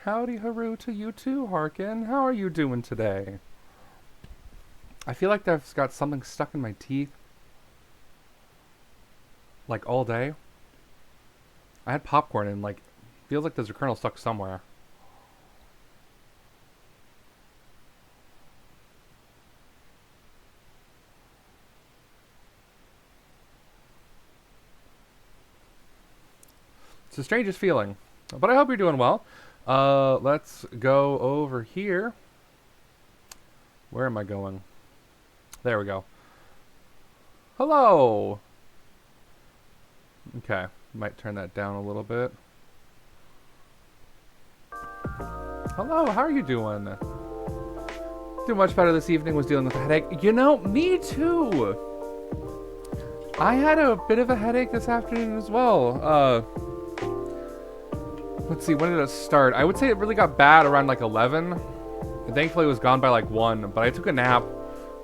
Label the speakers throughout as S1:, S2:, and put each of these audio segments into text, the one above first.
S1: Howdy Haru to you too, Harkin. How are you doing today? I feel like I've got something stuck in my teeth. Like all day. I had popcorn and like feels like there's a kernel stuck somewhere. It's the strangest feeling. But I hope you're doing well. Let's go over here. Where am I going? There we go. Hello! Okay, might turn that down a little bit. Hello, how are you doing? Doing much better this evening, was dealing with a headache. You know, me too! I had a bit of a headache this afternoon as well. Let's see, when did it start? I would say it really got bad around like 11. And thankfully it was gone by like 1, but I took a nap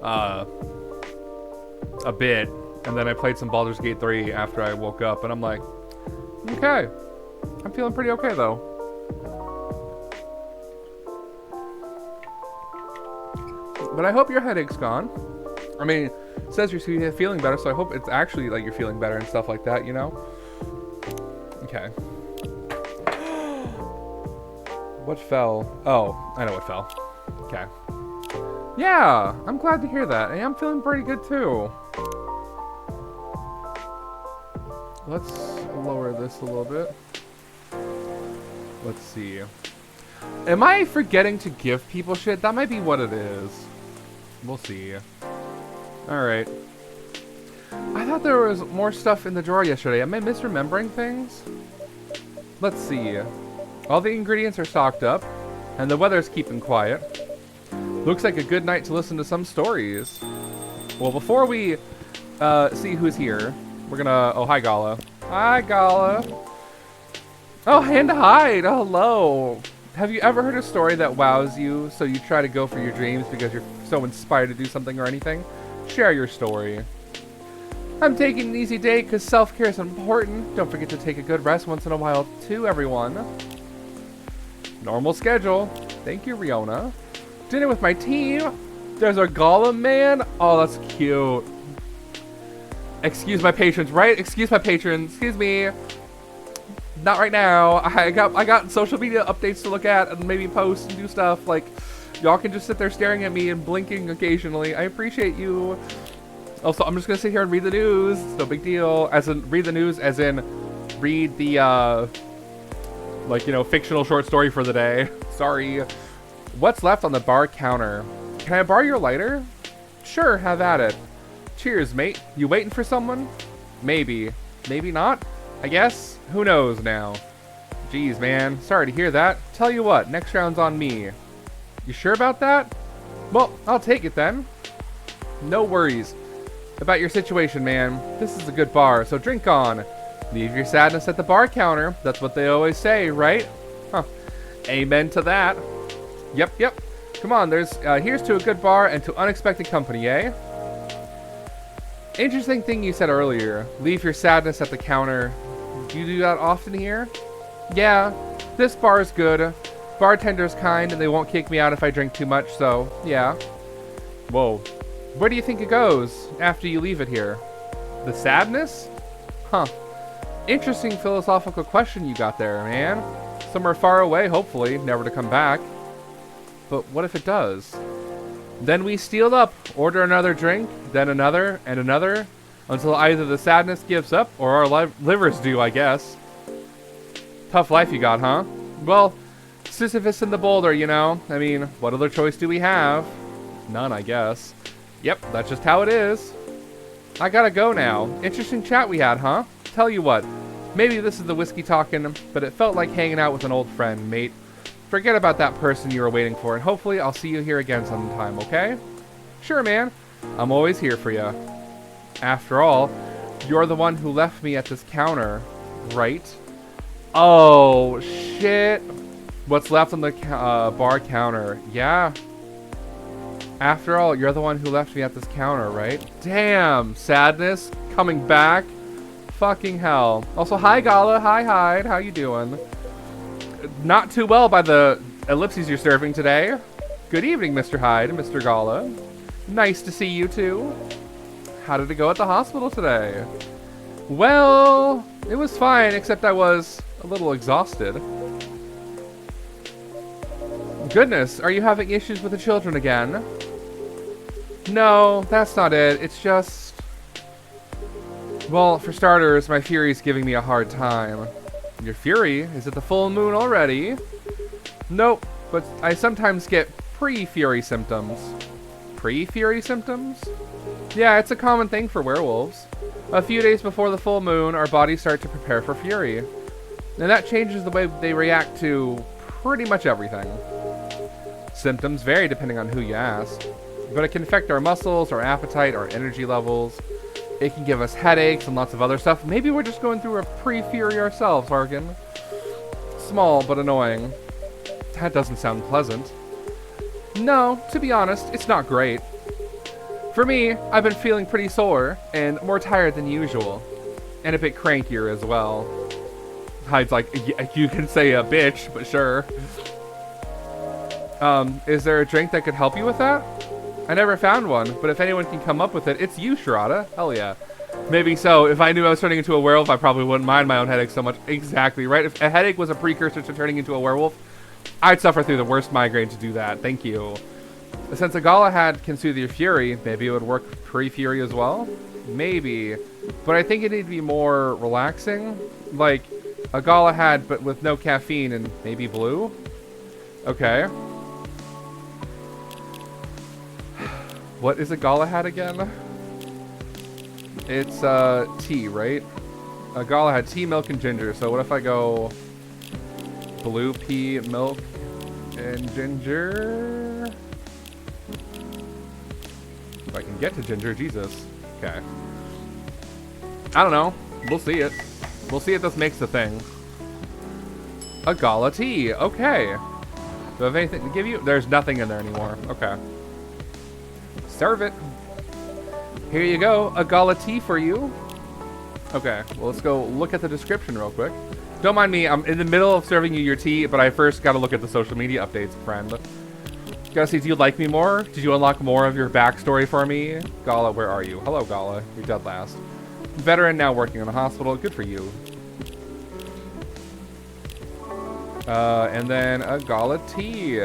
S1: a bit, and then I played some Baldur's Gate 3 after I woke up, and I'm like, okay. I'm feeling pretty okay though. But I hope your headache's gone. I mean, it says you're feeling better, so I hope it's actually like you're feeling better and stuff like that, you know? Okay. What fell? Oh, I know what fell. Okay. Yeah, I'm glad to hear that. And I'm feeling pretty good too. Let's lower this a little bit. Let's see. Am I forgetting to give people shit? That might be what it is. We'll see. Alright. I thought there was more stuff in the drawer yesterday. Am I misremembering things? Let's see. All the ingredients are stocked up, and the weather's keeping quiet. Looks like a good night to listen to some stories. Well, before we see who's here, we're gonna... Oh, hi, Gala. Hi, Gala. Oh, hand to hide. Oh, hello. Have you ever heard a story that wows you, so you try to go for your dreams because you're so inspired to do something or anything? Share your story. I'm taking an easy day because self-care is important. Don't forget to take a good rest once in a while, too, everyone. Normal schedule. Thank you, Riona. Dinner with my team. There's a Gollum man. Oh, that's cute. Excuse my patrons, right? Excuse my patrons. Excuse me. Not right now. I got social media updates to look at and maybe post and do stuff. Like, y'all can just sit there staring at me and blinking occasionally. I appreciate you. Also, I'm just gonna sit here and read the news. It's no big deal. As in, read the news as in read the, like, you know, fictional short story for the day. Sorry. What's left on the bar counter? Can I borrow your lighter? Sure, have at it. Cheers, mate. You waiting for someone? Maybe. Maybe not? I guess. Who knows now? Jeez, man. Sorry to hear that. Tell you what, next round's on me. You sure about that? Well, I'll take it then. No worries about your situation, man. This is a good bar, so drink on. Leave your sadness at the bar counter. That's what they always say, right? Huh. Amen to that. Yep. Come on, here's to a good bar and to unexpected company, eh? Interesting thing you said earlier. Leave your sadness at the counter. Do you do that often here? Yeah, this bar is good. Bartender's kind and they won't kick me out if I drink too much, so yeah. Whoa. Where do you think it goes after you leave it here? The sadness? Huh. Interesting philosophical question you got there, man. Somewhere far away, hopefully, never to come back. But what if it does? Then we steal up, order another drink, then another, and another, until either the sadness gives up, or our livers do, I guess. Tough life you got, huh? Well, Sisyphus in the boulder, you know? I mean, what other choice do we have? None, I guess. Yep, that's just how it is. I gotta go now. Interesting chat we had, huh? Tell you what, maybe this is the whiskey talking, but it felt like hanging out with an old friend, mate. Forget about that person you were waiting for, and hopefully I'll see you here again sometime, okay? Sure, man. I'm always here for you. After all, you're the one who left me at this counter, right? Oh, shit. What's left on the bar counter? Yeah. After all, you're the one who left me at this counter, right? Damn, sadness coming back. Fucking hell. Also, hi, Gala. Hi, Hyde. How you doing? not too well by the ellipses you're serving today. Good evening, Mr. Hyde and Mr. Gala. Nice to see you too. How did it go at the hospital today? Well, it was fine, except I was a little exhausted. Goodness, are you having issues with the children again? No, that's not it. It's just... Well, for starters, my Fury's giving me a hard time. Your Fury? Is it the full moon already? Nope, but I sometimes get pre-Fury symptoms. Pre-Fury symptoms? Yeah, it's a common thing for werewolves. A few days before the full moon, our bodies start to prepare for Fury. And that changes the way they react to pretty much everything. Symptoms vary depending on who you ask, but it can affect our muscles, our appetite, our energy levels. It can give us headaches and lots of other stuff. Maybe we're just going through a pre-Fury ourselves, Argan. Small, but annoying. That doesn't sound pleasant. No, to be honest, it's not great. For me, I've been feeling pretty sore and more tired than usual. And a bit crankier as well. Hyde's like, you can say a bitch, but sure. Is there a drink that could help you with that? I never found one, but if anyone can come up with it, it's you, Sharada. Hell yeah. Maybe so. If I knew I was turning into a werewolf, I probably wouldn't mind my own headache so much. Exactly, right? If a headache was a precursor to turning into a werewolf, I'd suffer through the worst migraine to do that. Thank you. Since a Galahad can soothe your Fury, maybe it would work pre-Fury as well? Maybe. But I think it needs to be more relaxing. Like a Galahad, but with no caffeine and maybe blue? Okay. What is a Galahad again? It's tea, right? A Galahad, tea, milk, and ginger. So what if I go blue pea, milk, and ginger? If I can get to ginger, Jesus. Okay. I don't know. We'll see it. We'll see if this makes the thing. A Gala tea. Okay. Do I have anything to give you? There's nothing in there anymore. Okay. Serve it. Here you go. A Gala tea for you. Okay. Well, let's go look at the description real quick. Don't mind me. I'm in the middle of serving you your tea, but I first got to look at the social media updates, friend. Gotta see, do you like me more? Did you unlock more of your backstory for me? Gala, where are you? Hello, Gala. You're dead last. Veteran, now working in a hospital. Good for you. And then a Gala tea.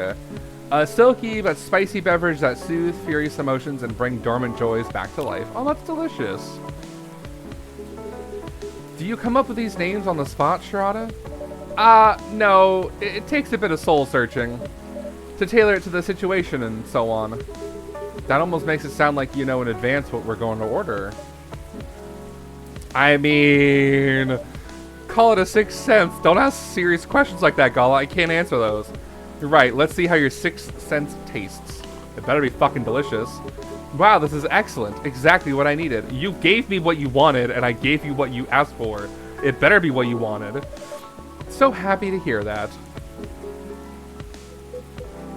S1: A silky but spicy beverage that soothes furious emotions and bring dormant joys back to life. Oh, that's delicious. Do you come up with these names on the spot, Sharada? No. It takes a bit of soul searching to tailor it to the situation and so on. That almost makes it sound like you know in advance what we're going to order. I mean, call it a sixth sense. Don't ask serious questions like that, Gala. I can't answer those. You're right. Let's see how your sixth sense tastes. It better be fucking delicious. Wow, this is excellent. Exactly what I needed. You gave me what you wanted, and I gave you what you asked for. It better be what you wanted. So happy to hear that.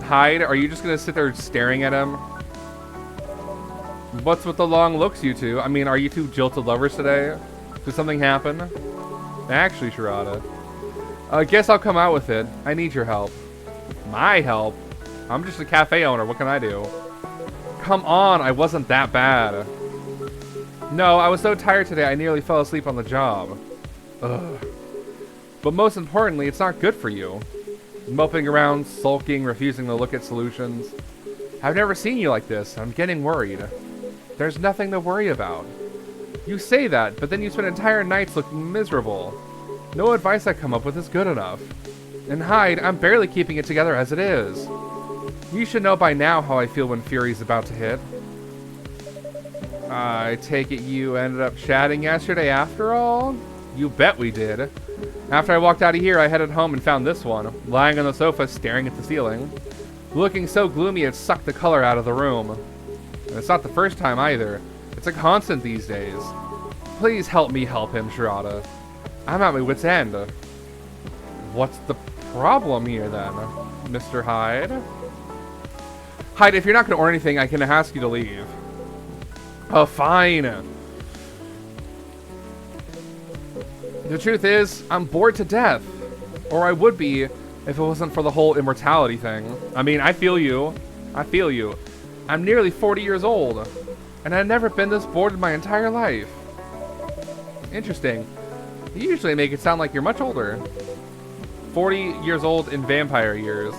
S1: Hyde, are you just gonna sit there staring at him? What's with the long looks, you two? I mean, are you two jilted lovers today? Did something happen? Actually, Sharada. I guess I'll come out with it. I need your help. My help? I'm just a cafe owner. What can I do? Come on, I wasn't that bad. No, I was so tired today I nearly fell asleep on the job. Ugh. But most importantly, it's not good for you. Moping around, sulking, refusing to look at solutions. I've never seen you like this. I'm getting worried. There's nothing to worry about. You say that, but then you spend entire nights looking miserable. No advice I come up with is good enough. And Hyde, I'm barely keeping it together as it is. You should know by now how I feel when Fury's about to hit. I take it you ended up chatting yesterday after all? You bet we did. After I walked out of here, I headed home and found this one, lying on the sofa staring at the ceiling. Looking so gloomy it sucked the color out of the room. And it's not the first time either. It's a constant these days. Please help me help him, Sharada. I'm at my wit's end. What's the problem here then, Mr. Hyde? Hyde, if you're not going to order anything, I can ask you to leave. Oh, fine. The truth is, I'm bored to death. Or I would be, if it wasn't for the whole immortality thing. I mean, I feel you. I feel you. I'm nearly 40 years old, and I've never been this bored in my entire life. Interesting. You usually make it sound like you're much older. 40 years old in vampire years.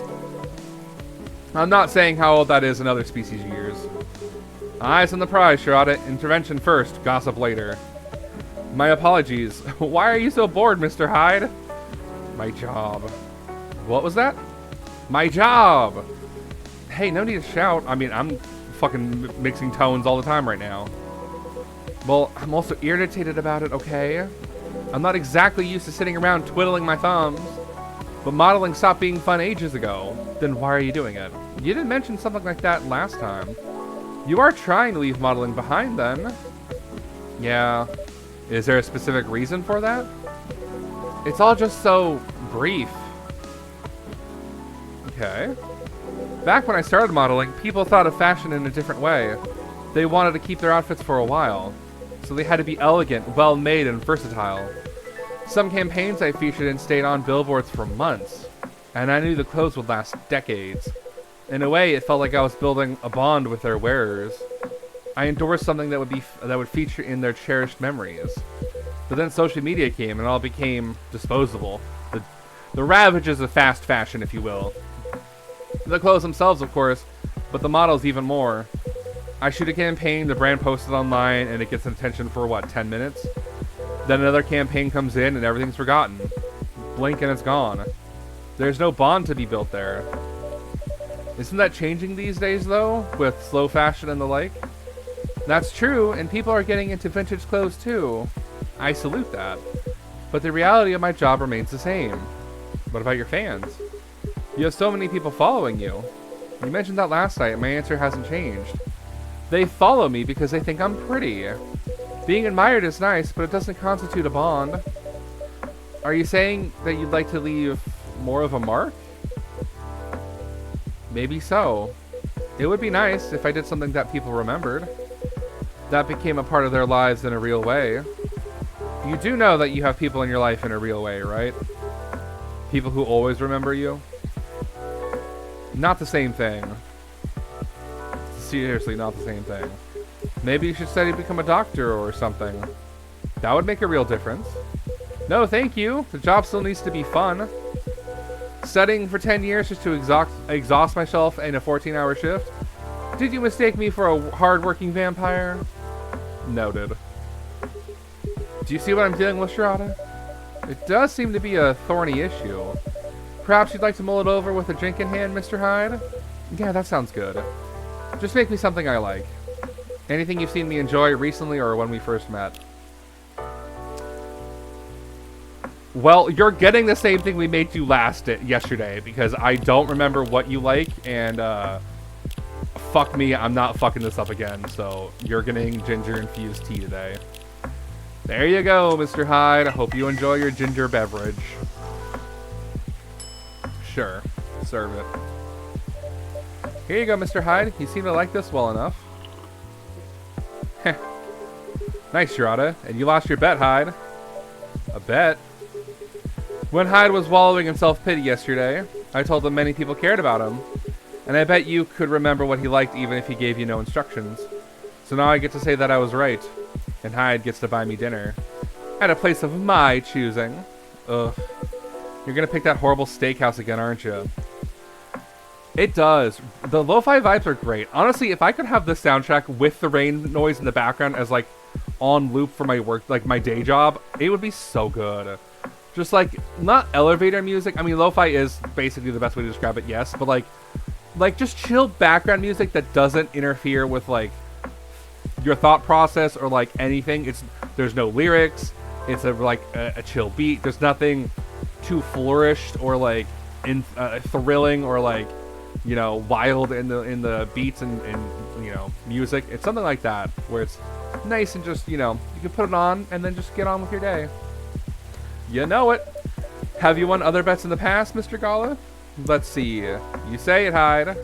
S1: I'm not saying how old that is in other species years. Eyes on the prize, Shirada. Intervention first, gossip later. My apologies. Why are you so bored, Mr. Hyde? My job. What was that? My job! Hey, no need to shout. I mean, I'm fucking mixing tones all the time right now. Well, I'm also irritated about it, okay? I'm not exactly used to sitting around twiddling my thumbs. But modeling stopped being fun ages ago. Then why are you doing it? You didn't mention something like that last time. You are trying to leave modeling behind then. Yeah. Is there a specific reason for that? It's all just so brief. Okay. Back when I started modeling, people thought of fashion in a different way. They wanted to keep their outfits for a while. So they had to be elegant, well-made, and versatile. Some campaigns I featured in stayed on billboards for months, and I knew the clothes would last decades. In a way, it felt like I was building a bond with their wearers. I endorsed something that would feature in their cherished memories. But then social media came, and it all became disposable. The ravages of fast fashion, if you will. The clothes themselves, of course, but the models even more. I shoot a campaign, the brand posts it online, and it gets attention for, what, 10 minutes? Then another campaign comes in and everything's forgotten. Blink and it's gone. There's no bond to be built there. Isn't that changing these days, though, with slow fashion and the like? That's true, and people are getting into vintage clothes too. I salute that. But the reality of my job remains the same. What about your fans? You have so many people following you. You mentioned that last night, and my answer hasn't changed. They follow me because they think I'm pretty. Being admired is nice, but it doesn't constitute a bond. Are you saying that you'd like to leave more of a mark? Maybe so. It would be nice if I did something that people remembered. That became a part of their lives in a real way. You do know that you have people in your life in a real way, right? People who always remember you? Not the same thing. Seriously, not the same thing. Maybe you should study to become a doctor or something. That would make a real difference. No, thank you. The job still needs to be fun. Studying for 10 years just to exhaust myself in a 14-hour shift? Did you mistake me for a hard-working vampire? Noted. Do you see what I'm dealing with, Shirada? It does seem to be a thorny issue. Perhaps you'd like to mull it over with a drink in hand, Mr. Hyde? Yeah, that sounds good. Just make me something I like. Anything you've seen me enjoy recently or when we first met? Well, you're getting the same thing we made you yesterday, because I don't remember what you like, and fuck me, I'm not fucking this up again, so you're getting ginger-infused tea today. There you go, Mr. Hyde. I hope you enjoy your ginger beverage. Sure, serve it. Here you go, Mr. Hyde. You seem to like this well enough. Heh. Nice, Shirada. And you lost your bet, Hyde. A bet? When Hyde was wallowing in self-pity yesterday, I told him many people cared about him. And I bet you could remember what he liked even if he gave you no instructions. So now I get to say that I was right. And Hyde gets to buy me dinner. At a place of my choosing. Ugh. You're gonna pick that horrible steakhouse again, aren't you? It does. The lo-fi vibes are great. Honestly, if I could have the soundtrack with the rain noise in the background as like on loop for my work, like my day job, it would be so good. Just like, not elevator music. I mean, lo-fi is basically the best way to describe it, yes. But like just chill background music that doesn't interfere with like your thought process or like anything. There's no lyrics. It's a chill beat. There's nothing too flourished or like thrilling or like, you know, wild in the beats and you know, music. It's something like that where it's nice and just, you know, you can put it on and then just get on with your day. You know it. Have you won other bets in the past, Mr. Gala? Let's see. You say it, Hyde.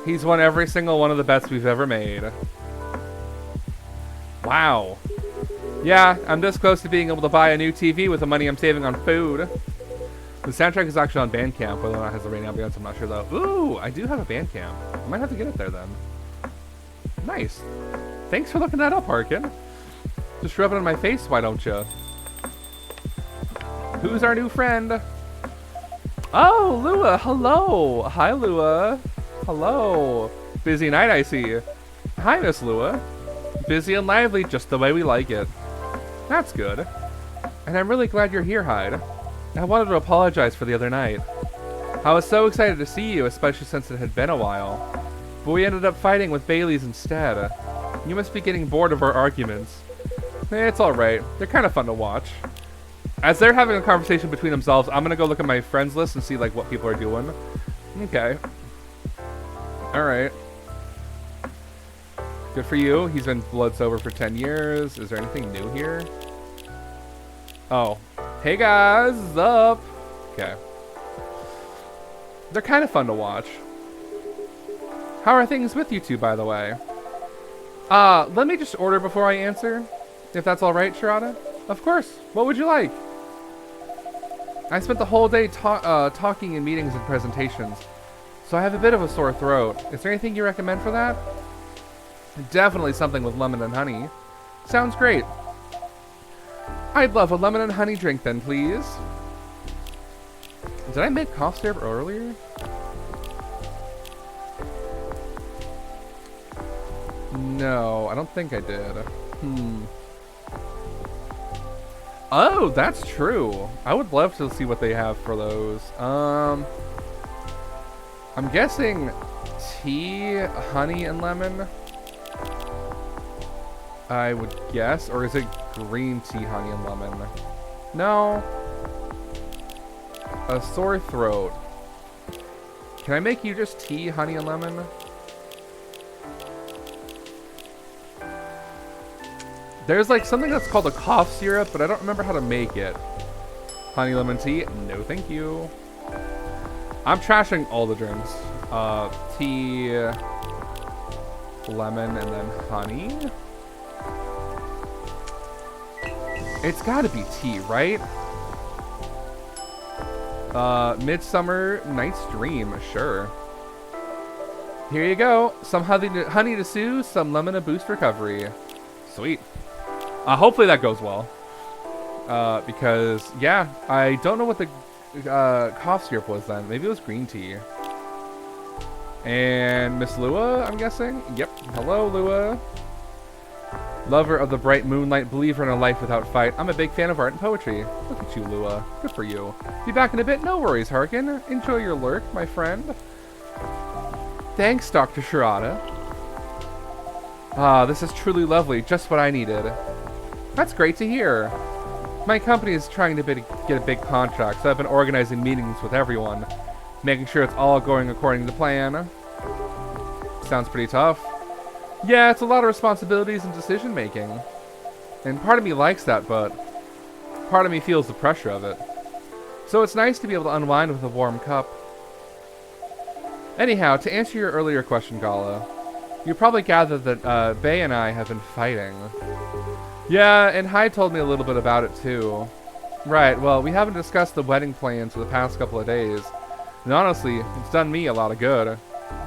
S1: He's won every single one of the bets we've ever made. Wow. Yeah, I'm this close to being able to buy a new TV with the money I'm saving on food. The soundtrack is actually on Bandcamp. Whether or not it has the right ambience, I'm not sure though. Ooh, I do have a Bandcamp. I might have to get it there then. Nice. Thanks for looking that up, Harkin. Just rub it on my face, why don't you? Who's our new friend? Oh, Lua, hello. Hi, Lua. Hello. Busy night, I see. Hi, Miss Lua. Busy and lively, just the way we like it. That's good. And I'm really glad you're here, Hyde. I wanted to apologize for the other night. I was so excited to see you, especially since it had been a while. But we ended up fighting with Bailey's instead. You must be getting bored of our arguments. It's alright. They're kind of fun to watch. As they're having a conversation between themselves, I'm gonna go look at my friends list and see like what people are doing. Okay. Alright. Good for you. He's been blood sober for 10 years. Is there anything new here? Oh. Hey guys, what's up? Okay. They're kind of fun to watch. How are things with you two, by the way? Let me just order before I answer. If that's alright, Sharada? Of course. What would you like? I spent the whole day talking in meetings and presentations, so I have a bit of a sore throat. Is there anything you recommend for that? Definitely something with lemon and honey. Sounds great. I'd love a lemon and honey drink then, please. Did I make cough syrup earlier? No, I don't think I did. Oh, that's true. I would love to see what they have for those. I'm guessing tea, honey, and lemon. I would guess, or is it green tea, honey, and lemon? No. A sore throat. Can I make you just tea, honey, and lemon? There's like something that's called a cough syrup, but I don't remember how to make it. Honey, lemon tea? No, thank you. I'm trashing all the drinks. Tea, lemon, and then honey. It's gotta be tea, right? Midsummer Night's Dream, sure. Here you go. Some honey to soothe, some lemon to boost recovery. Sweet. Hopefully that goes well. Because, yeah, I don't know what the cough syrup was then. Maybe it was green tea. And Miss Lua, I'm guessing? Yep. Hello, Lua. Lover of the bright moonlight, believer in a life without fight. I'm a big fan of art and poetry. Look at you, Lua. Good for you. Be back in a bit. No worries, Harkin. Enjoy your lurk, my friend. Thanks, Dr. Sharada. This is truly lovely. Just what I needed. That's great to hear. My company is trying to get a big contract, so I've been organizing meetings with everyone, making sure it's all going according to plan. Sounds pretty tough. Yeah, it's a lot of responsibilities and decision making. And part of me likes that, but part of me feels the pressure of it. So it's nice to be able to unwind with a warm cup. Anyhow, to answer your earlier question, Gala, you probably gathered that Bay and I have been fighting. Yeah, and Hyde told me a little bit about it too. Right, well, we haven't discussed the wedding plans for the past couple of days. And honestly, it's done me a lot of good.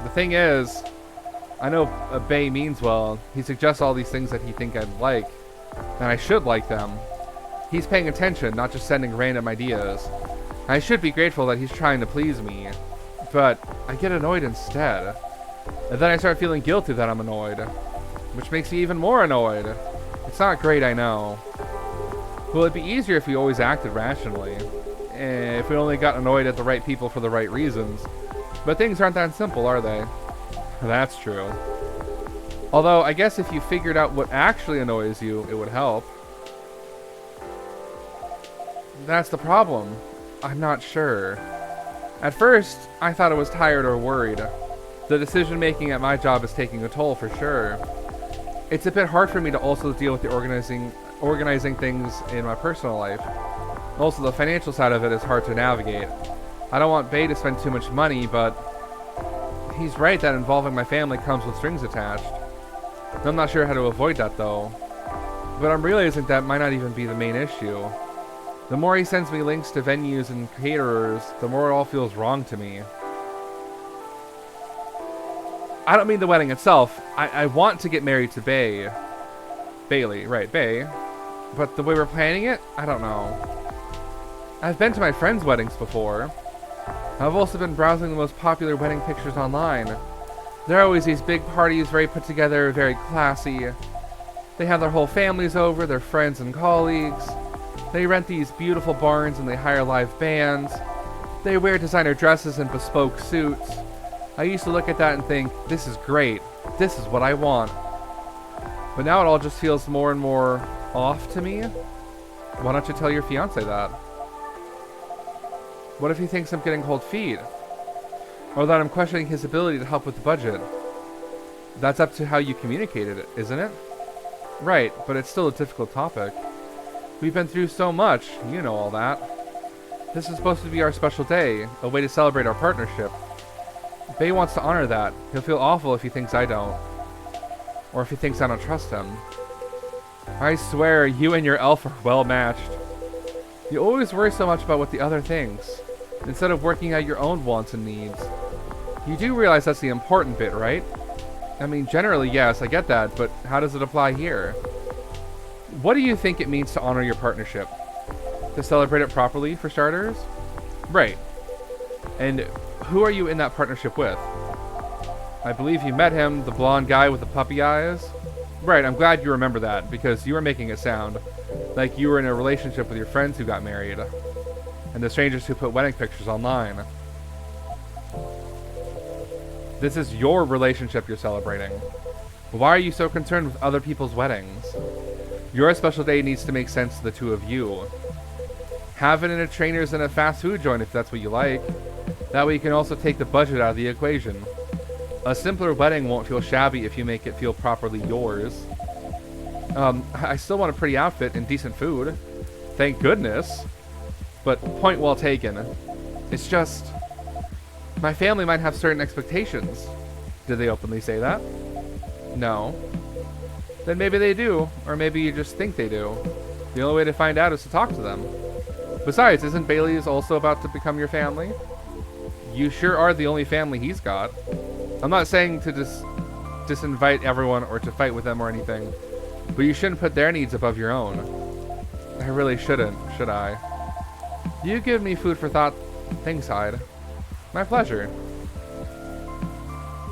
S1: The thing is, I know Bay means well. He suggests all these things that he thinks I'd like, and I should like them. He's paying attention, not just sending random ideas. I should be grateful that he's trying to please me, but I get annoyed instead. And then I start feeling guilty that I'm annoyed, which makes me even more annoyed. It's not great, I know. Well, it'd be easier if we always acted rationally. If we only got annoyed at the right people for the right reasons. But things aren't that simple, are they? That's true. Although, I guess if you figured out what actually annoys you, it would help. That's the problem. I'm not sure. At first, I thought I was tired or worried. The decision making at my job is taking a toll for sure. It's a bit hard for me to also deal with the organizing things in my personal life. Also, the financial side of it is hard to navigate. I don't want Bay to spend too much money, but he's right that involving my family comes with strings attached. I'm not sure how to avoid that though. But I'm realizing that might not even be the main issue. The more he sends me links to venues and caterers, the more it all feels wrong to me. I don't mean the wedding itself. I want to get married to Bailey, right, Bay. But the way we're planning it, I don't know. I've been to my friends' weddings before. I've also been browsing the most popular wedding pictures online. There are always these big parties, very put together, very classy. They have their whole families over, their friends and colleagues. They rent these beautiful barns and they hire live bands. They wear designer dresses and bespoke suits. I used to look at that and think, this is great. This is what I want. But now it all just feels more and more off to me. Why don't you tell your fiance that? What if he thinks I'm getting cold feet? Or that I'm questioning his ability to help with the budget? That's up to how you communicated it, isn't it? Right, but it's still a difficult topic. We've been through so much, you know all that. This is supposed to be our special day, a way to celebrate our partnership. Bay wants to honor that. He'll feel awful if he thinks I don't. Or if he thinks I don't trust him. I swear, you and your elf are well matched. You always worry so much about what the other thinks, instead of working out your own wants and needs. You do realize that's the important bit, right? I mean, generally, yes, I get that, but how does it apply here? What do you think it means to honor your partnership? To celebrate it properly, for starters? Right. And who are you in that partnership with? I believe you met him, the blonde guy with the puppy eyes. Right, I'm glad you remember that, because you were making it sound like you were in a relationship with your friends who got married, and the strangers who put wedding pictures online. This is your relationship you're celebrating. Why are you so concerned with other people's weddings? Your special day needs to make sense to the two of you. Have it in a trainer's and a fast food joint if that's what you like. That way you can also take the budget out of the equation. A simpler wedding won't feel shabby if you make it feel properly yours. I still want a pretty outfit and decent food. Thank goodness. But point well taken. It's just, my family might have certain expectations. Did they openly say that? No. Then maybe they do, or maybe you just think they do. The only way to find out is to talk to them. Besides, isn't Bailey's also about to become your family? You sure are the only family he's got. I'm not saying to disinvite everyone or to fight with them or anything, but you shouldn't put their needs above your own. I really shouldn't, should I? You give me food for thought. Thanks, Hyde. My pleasure.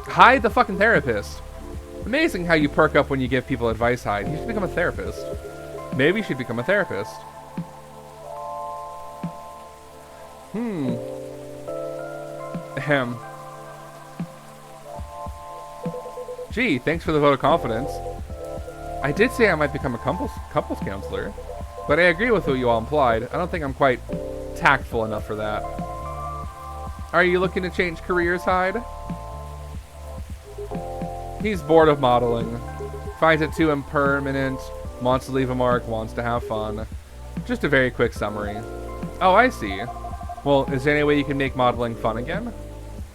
S1: Hyde the fucking therapist. Amazing how you perk up when you give people advice, Hyde. You should become a therapist. Maybe you should become a therapist. Ahem. Gee, thanks for the vote of confidence. I did say I might become a couples counselor, but I agree with what you all implied. I don't think I'm quite tactful enough for that. Are you looking to change careers, Hyde? He's bored of modeling. Finds it too impermanent, wants to leave a mark, wants to have fun. Just a very quick summary. Oh, I see. Well, is there any way you can make modeling fun again?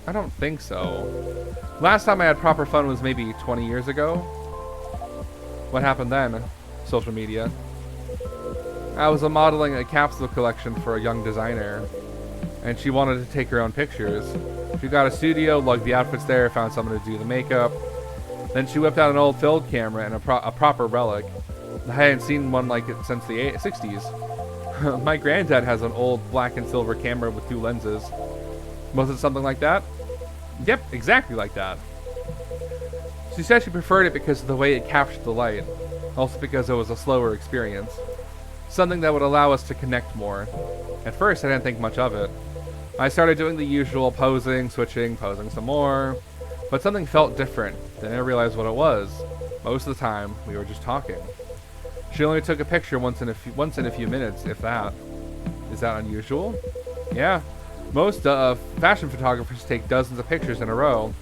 S1: I don't think so. Last time I had proper fun was maybe 20 years ago. What happened then? Social media. I was modeling a capsule collection for a young designer, and she wanted to take her own pictures. She got a studio, lugged the outfits there, found someone to do the makeup. Then she whipped out an old field camera and a proper relic. I hadn't seen one like it since the 60s. My granddad has an old black and silver camera with 2 lenses. Was it something like that? Yep, exactly like that. She said she preferred it because of the way it captured the light. Also because it was a slower experience. Something that would allow us to connect more. At first, I didn't think much of it. I started doing the usual posing, switching, posing some more. But something felt different. Then I realized what it was. Most of the time, we were just talking. She only took a picture once in a few minutes, if that. Is that unusual? Yeah. Most fashion photographers take dozens of pictures in a row.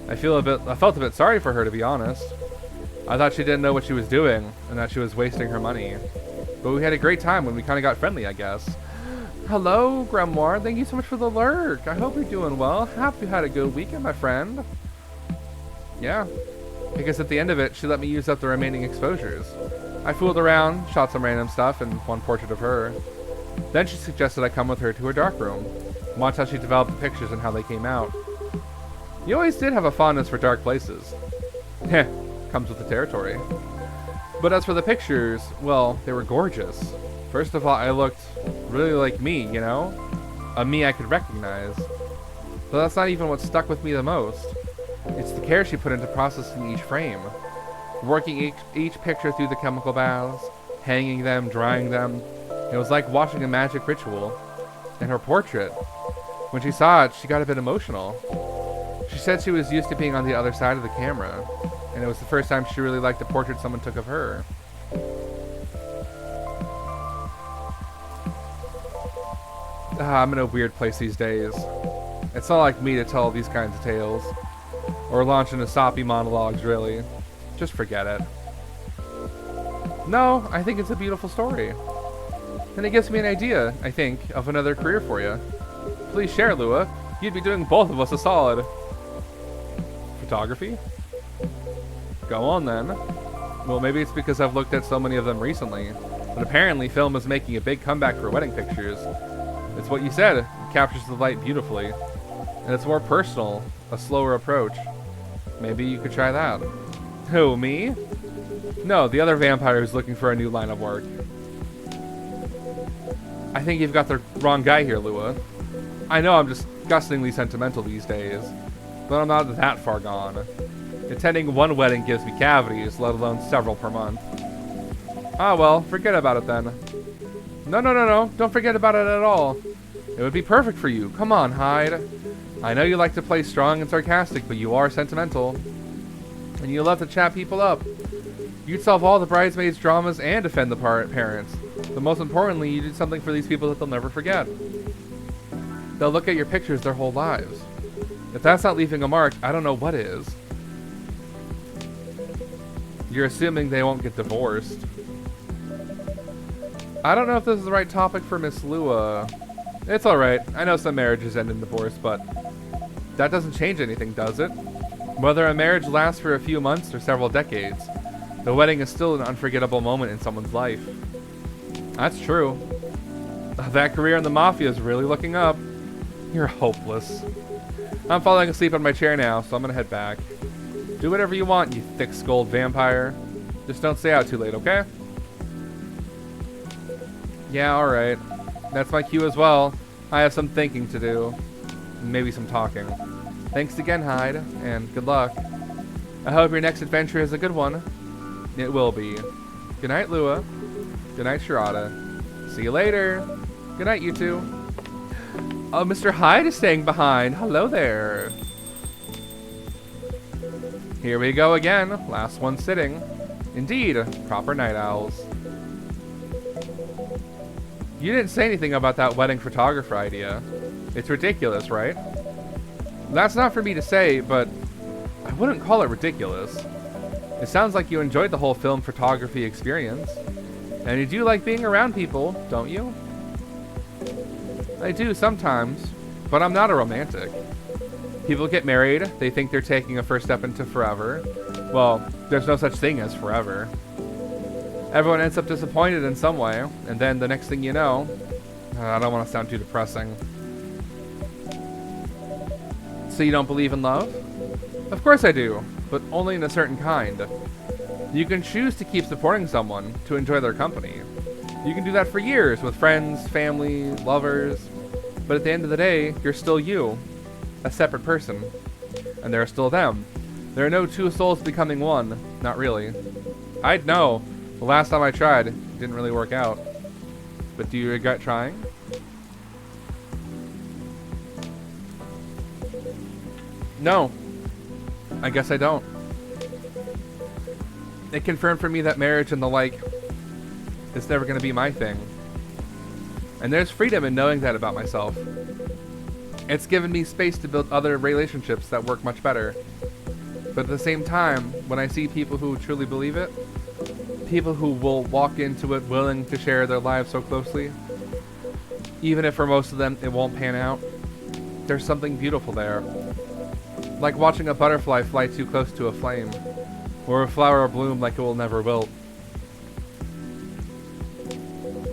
S1: I felt a bit sorry for her, to be honest. I thought she didn't know what she was doing, and that she was wasting her money. But we had a great time when we kind of got friendly, I guess. Hello, Grimoire. Thank you so much for the lurk. I hope you're doing well. Hope you had a good weekend, my friend. Yeah. Because at the end of it, she let me use up the remaining exposures. I fooled around, shot some random stuff, and one portrait of her. Then she suggested I come with her to her darkroom, watch how she developed the pictures and how they came out. You always did have a fondness for dark places. Heh, comes with the territory. But as for the pictures, well, they were gorgeous. First of all, I looked really like me, you know? A me I could recognize. But that's not even what stuck with me the most. It's the care she put into processing each frame. Working each picture through the chemical baths, hanging them, drying them. It was like watching a magic ritual. And her portrait. When she saw it, she got a bit emotional. She said she was used to being on the other side of the camera, and it was the first time she really liked the portrait someone took of her. I'm in a weird place these days. It's not like me to tell these kinds of tales. Or launch into soppy monologues, really. Just forget it. No, I think it's a beautiful story. And it gives me an idea, I think, of another career for you. Please share, Lua. You'd be doing both of us a solid. Photography? Go on then. Well, maybe it's because I've looked at so many of them recently. But apparently film is making a big comeback for wedding pictures. It's what you said. It captures the light beautifully. And it's more personal. A slower approach. Maybe you could try that. Who, me? No, the other vampire who's looking for a new line of work. I think you've got the wrong guy here, Lua. I know I'm disgustingly sentimental these days, but I'm not that far gone. Attending one wedding gives me cavities, let alone several per month. Ah well, forget about it then. No, don't forget about it at all. It would be perfect for you. Come on, Hyde. I know you like to play strong and sarcastic, but you are sentimental. And you love to chat people up. You'd solve all the bridesmaids' dramas and defend the parents. But most importantly, you did something for these people that they'll never forget. They'll look at your pictures their whole lives. If that's not leaving a mark, I don't know what is. You're assuming they won't get divorced. I don't know if this is the right topic for Miss Lua. It's alright. I know some marriages end in divorce, but that doesn't change anything, does it? Whether a marriage lasts for a few months or several decades, the wedding is still an unforgettable moment in someone's life. That's true. That career in the Mafia is really looking up. You're hopeless. I'm falling asleep on my chair now, so I'm gonna head back. Do whatever you want, you thick-skulled vampire. Just don't stay out too late, okay? Yeah, alright. That's my cue as well. I have some thinking to do. Maybe some talking. Thanks again, Hyde, and good luck. I hope your next adventure is a good one. It will be. Good night, Lua. Good night, Sharada. See you later. Good night, you two. Oh, Mr. Hyde is staying behind. Hello there. Here we go again. Last one sitting. Indeed, proper night owls. You didn't say anything about that wedding photographer idea. It's ridiculous, right? That's not for me to say, but I wouldn't call it ridiculous. It sounds like you enjoyed the whole film photography experience. And you do like being around people, don't you? I do sometimes, but I'm not a romantic. People get married, they think they're taking a first step into forever. Well, there's no such thing as forever. Everyone ends up disappointed in some way, and then the next thing you know, I don't want to sound too depressing. So you don't believe in love? Of course I do, but only in a certain kind. You can choose to keep supporting someone, to enjoy their company. You can do that for years with friends, family, lovers, but at the end of the day, you're still you, a separate person, and they're still them. There are no two souls becoming one, not really. I'd know. The last time I tried, it didn't really work out. But do you regret trying? No. I guess I don't. It confirmed for me that marriage and the like is never going to be my thing. And there's freedom in knowing that about myself. It's given me space to build other relationships that work much better. But at the same time, when I see people who truly believe it, people who will walk into it willing to share their lives so closely, even if for most of them it won't pan out, there's something beautiful there. Like watching a butterfly fly too close to a flame, or a flower bloom like it will never wilt.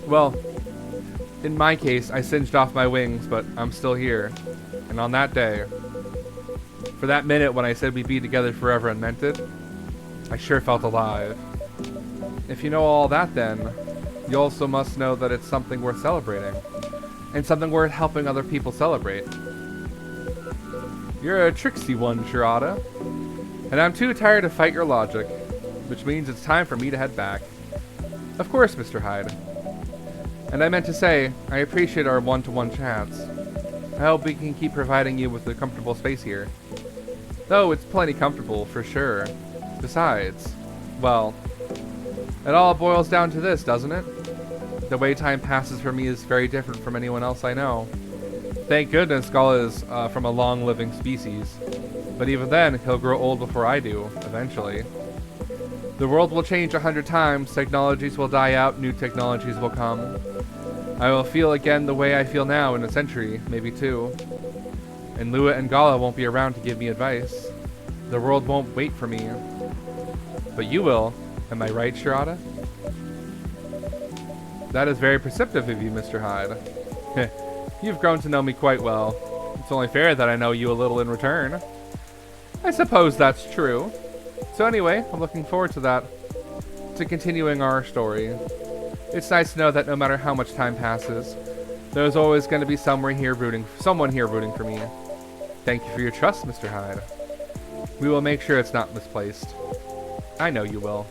S1: Well, In my case, I singed off my wings, but I'm still here. And on that day, for that minute when I said we'd be together forever and meant it, I sure felt alive. If you know all that then, you also must know that it's something worth celebrating. And something worth helping other people celebrate. You're a tricksy one, Shirada. And I'm too tired to fight your logic, which means it's time for me to head back. Of course, Mr. Hyde. And I meant to say, I appreciate our one-to-one chats. I hope we can keep providing you with a comfortable space here. Though it's plenty comfortable, for sure. Besides, well, it all boils down to this, doesn't it? The way time passes for me is very different from anyone else I know. Thank goodness Gall is from a long-living species. But even then, he'll grow old before I do, eventually. The world will change 100 times, technologies will die out, new technologies will come. I will feel again the way I feel now in a century, maybe two. And Lua and Gala won't be around to give me advice. The world won't wait for me. But you will. Am I right, Shirada? That is very perceptive of you, Mr. Hyde. You've grown to know me quite well. It's only fair that I know you a little in return. I suppose that's true. So anyway, I'm looking forward to that. To continuing our story. It's nice to know that no matter how much time passes, there's always going to be someone here rooting for me. Thank you for your trust, Mr. Hyde. We will make sure it's not misplaced. I know you will.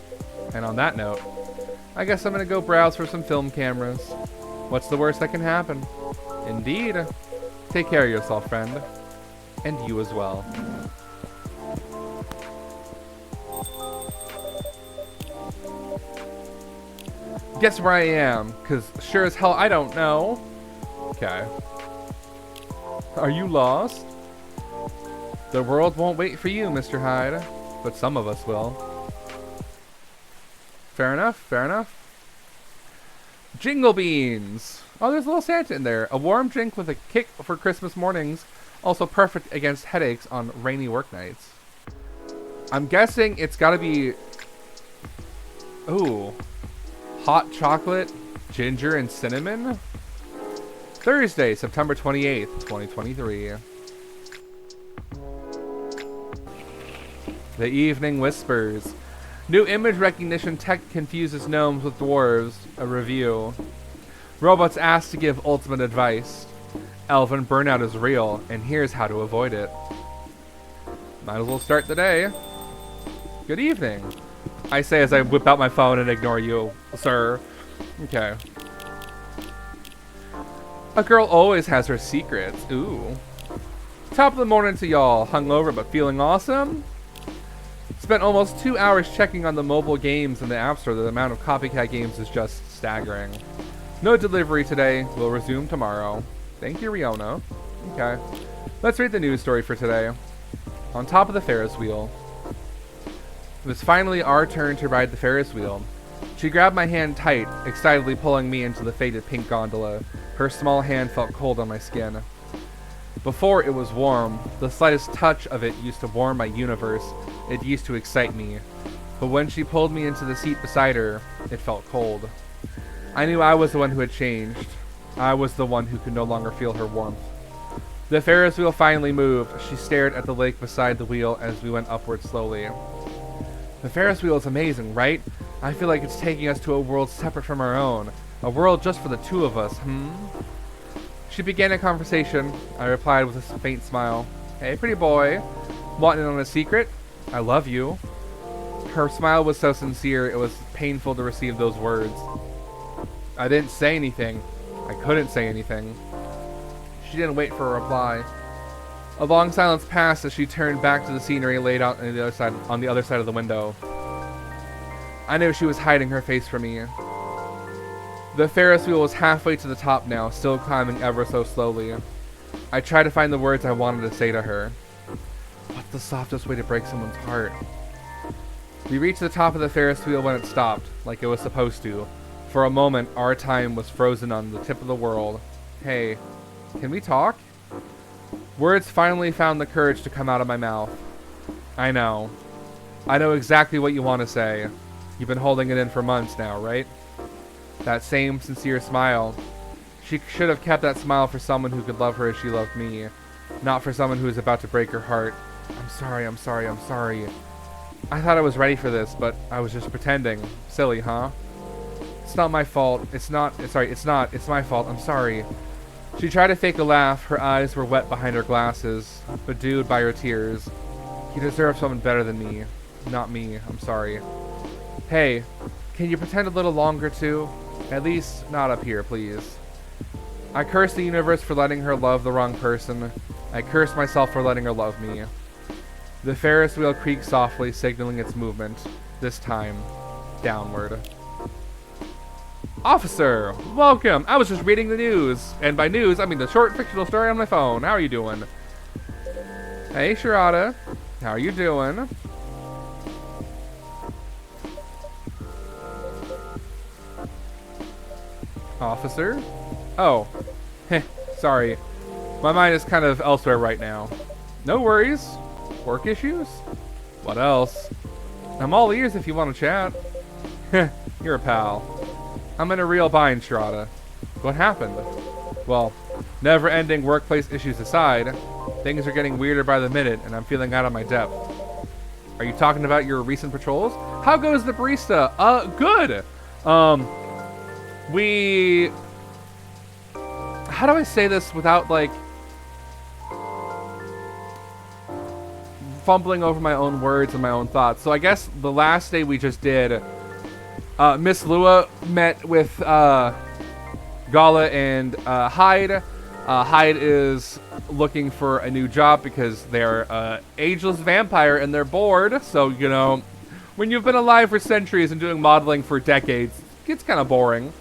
S1: And on that note, I guess I'm going to go browse for some film cameras. What's the worst that can happen? Indeed. Take care of yourself, friend. And you as well. Guess where I am, because sure as hell I don't know. Okay. Are you lost? The world won't wait for you, Mr. Hyde, but some of us will. Fair enough, fair enough. Jingle beans! Oh, there's a little Santa in there. A warm drink with a kick for Christmas mornings. Also perfect against headaches on rainy work nights. I'm guessing it's gotta be... Ooh. Hot chocolate, ginger, and cinnamon? Thursday, September 28th, 2023. The Evening Whispers. New image recognition tech confuses gnomes with dwarves. A review. Robots asked to give ultimate advice. Elven burnout is real, and here's how to avoid it. Might as well start the day. Good evening. I say as I whip out my phone and ignore you, sir. Okay. A girl always has her secrets. Ooh. Top of the morning to y'all. Hungover but feeling awesome? Spent almost 2 hours checking on the mobile games in the App Store. The amount of copycat games is just staggering. No delivery today. We'll resume tomorrow. Thank you, Riona. Okay. Let's read the news story for today. On top of the Ferris wheel. It was finally our turn to ride the Ferris wheel. She grabbed my hand tight, excitedly pulling me into the faded pink gondola. Her small hand felt cold on my skin. Before it was warm, the slightest touch of it used to warm my universe. It used to excite me. But when she pulled me into the seat beside her, it felt cold. I knew I was the one who had changed. I was the one who could no longer feel her warmth. The Ferris wheel finally moved. She stared at the lake beside the wheel as we went upward slowly. The Ferris wheel is amazing, right? I feel like it's taking us to a world separate from our own. A world just for the two of us, She began a conversation. I replied with a faint smile. Hey, pretty boy. Want in on a secret? I love you. Her smile was so sincere, it was painful to receive those words. I didn't say anything. I couldn't say anything. She didn't wait for a reply. A long silence passed as she turned back to the scenery laid out on the other side of the window. I knew she was hiding her face from me. The Ferris wheel was halfway to the top now, still climbing ever so slowly. I tried to find the words I wanted to say to her. What's the softest way to break someone's heart? We reached the top of the Ferris wheel when it stopped, like it was supposed to. For a moment, our time was frozen on the tip of the world. Hey, can we talk? Words finally found the courage to come out of my mouth. I know. I know exactly what you want to say. You've been holding it in for months now, right? That same sincere smile. She should have kept that smile for someone who could love her as she loved me, not for someone who is about to break her heart. I'm sorry, I'm sorry, I'm sorry. I thought I was ready for this, but I was just pretending. Silly, huh? It's not my fault. It's not. It's my fault. I'm sorry. She tried to fake a laugh. Her eyes were wet behind her glasses, bedewed by her tears. You deserve someone better than me. Not me. I'm sorry. Hey, can you pretend a little longer, too? At least, not up here, please. I curse the universe for letting her love the wrong person. I curse myself for letting her love me. The Ferris wheel creaks softly, signaling its movement. This time, downward. Officer, welcome. I was just reading the news. And by news, I mean the short fictional story on my phone. How are you doing? Hey, Sharada. How are you doing? Officer? Oh. Heh, sorry. My mind is kind of elsewhere right now. No worries. Work issues? What else? I'm all ears if you want to chat. Heh, you're a pal. I'm in a real bind, Sharada. What happened? Well, never-ending workplace issues aside, things are getting weirder by the minute, and I'm feeling out of my depth. Are you talking about your recent patrols? How goes the barista? Good! How do I say this without, like, fumbling over my own words and my own thoughts? So I guess the last day we just did, Miss Lua met with Gala and Hyde. Hyde is looking for a new job because they're ageless vampire and they're bored. So, you know, when you've been alive for centuries and doing modeling for decades, it gets kind of boring.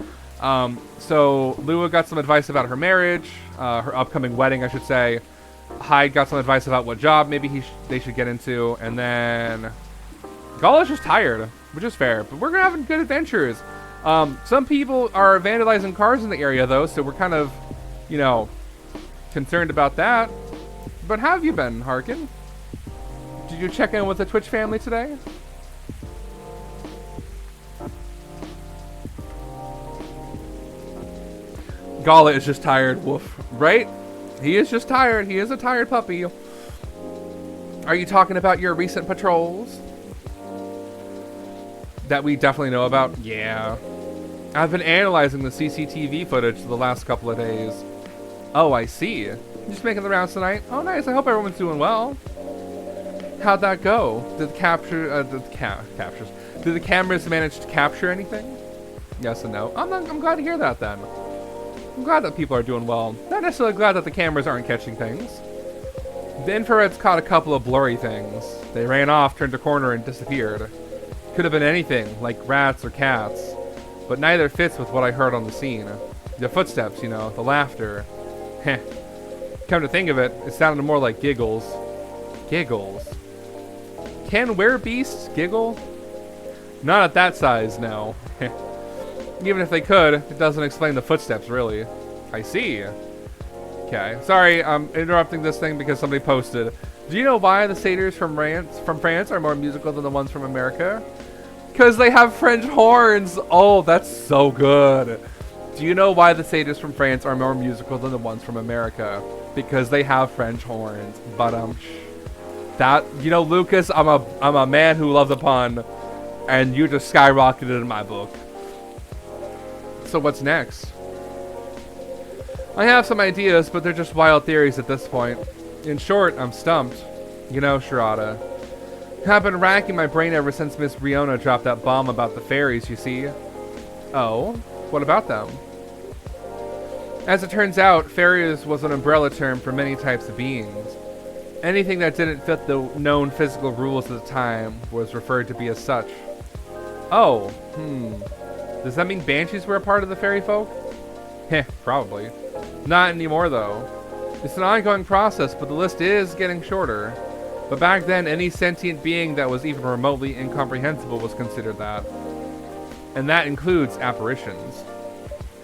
S1: So Lua got some advice about her marriage, her upcoming wedding, I should say. Hyde got some advice about what job maybe they should get into, and then Gala's just tired, which is fair, but we're having good adventures. Some people are vandalizing cars in the area, though, so we're kind of, you know, concerned about that. But how have you been, Harkin? Did you check in with the Twitch family today? Gala is just tired, woof. Right? He is just tired. He is a tired puppy. Are you talking about your recent patrols? That we definitely know about? Yeah. I've been analyzing the CCTV footage the last couple of days. Oh, I see. Just making the rounds tonight? Oh, nice. I hope everyone's doing well. How'd that go? Did the cameras manage to capture anything? Yes and no. I'm glad to hear that then. I'm glad that people are doing well. Not necessarily glad that the cameras aren't catching things. The infrared's caught a couple of blurry things. They ran off, turned a corner, and disappeared. Could have been anything, like rats or cats. But neither fits with what I heard on the scene. The footsteps, you know, the laughter. Heh. Come to think of it, it sounded more like giggles. Giggles? Can werebeasts giggle? Not at that size, no. Even if they could, it doesn't explain the footsteps, really. I see. Okay. Sorry, I'm interrupting this thing because somebody posted. Do you know why the satyrs from France are more musical than the ones from America? Because they have French horns. Oh, that's so good. Do you know why the satyrs from France are more musical than the ones from America? Because they have French horns. But that, you know, Lucas, I'm a man who loves a pun, and you just skyrocketed in my book. So what's next? I have some ideas, but they're just wild theories at this point. In short, I'm stumped. You know, Sharada. I've been racking my brain ever since Miss Riona dropped that bomb about the fairies, you see. Oh? What about them? As it turns out, fairies was an umbrella term for many types of beings. Anything that didn't fit the known physical rules at the time was referred to be as such. Oh, Does that mean banshees were a part of the fairy folk? Heh, probably. Not anymore, though. It's an ongoing process, but the list is getting shorter. But back then, any sentient being that was even remotely incomprehensible was considered that. And that includes apparitions.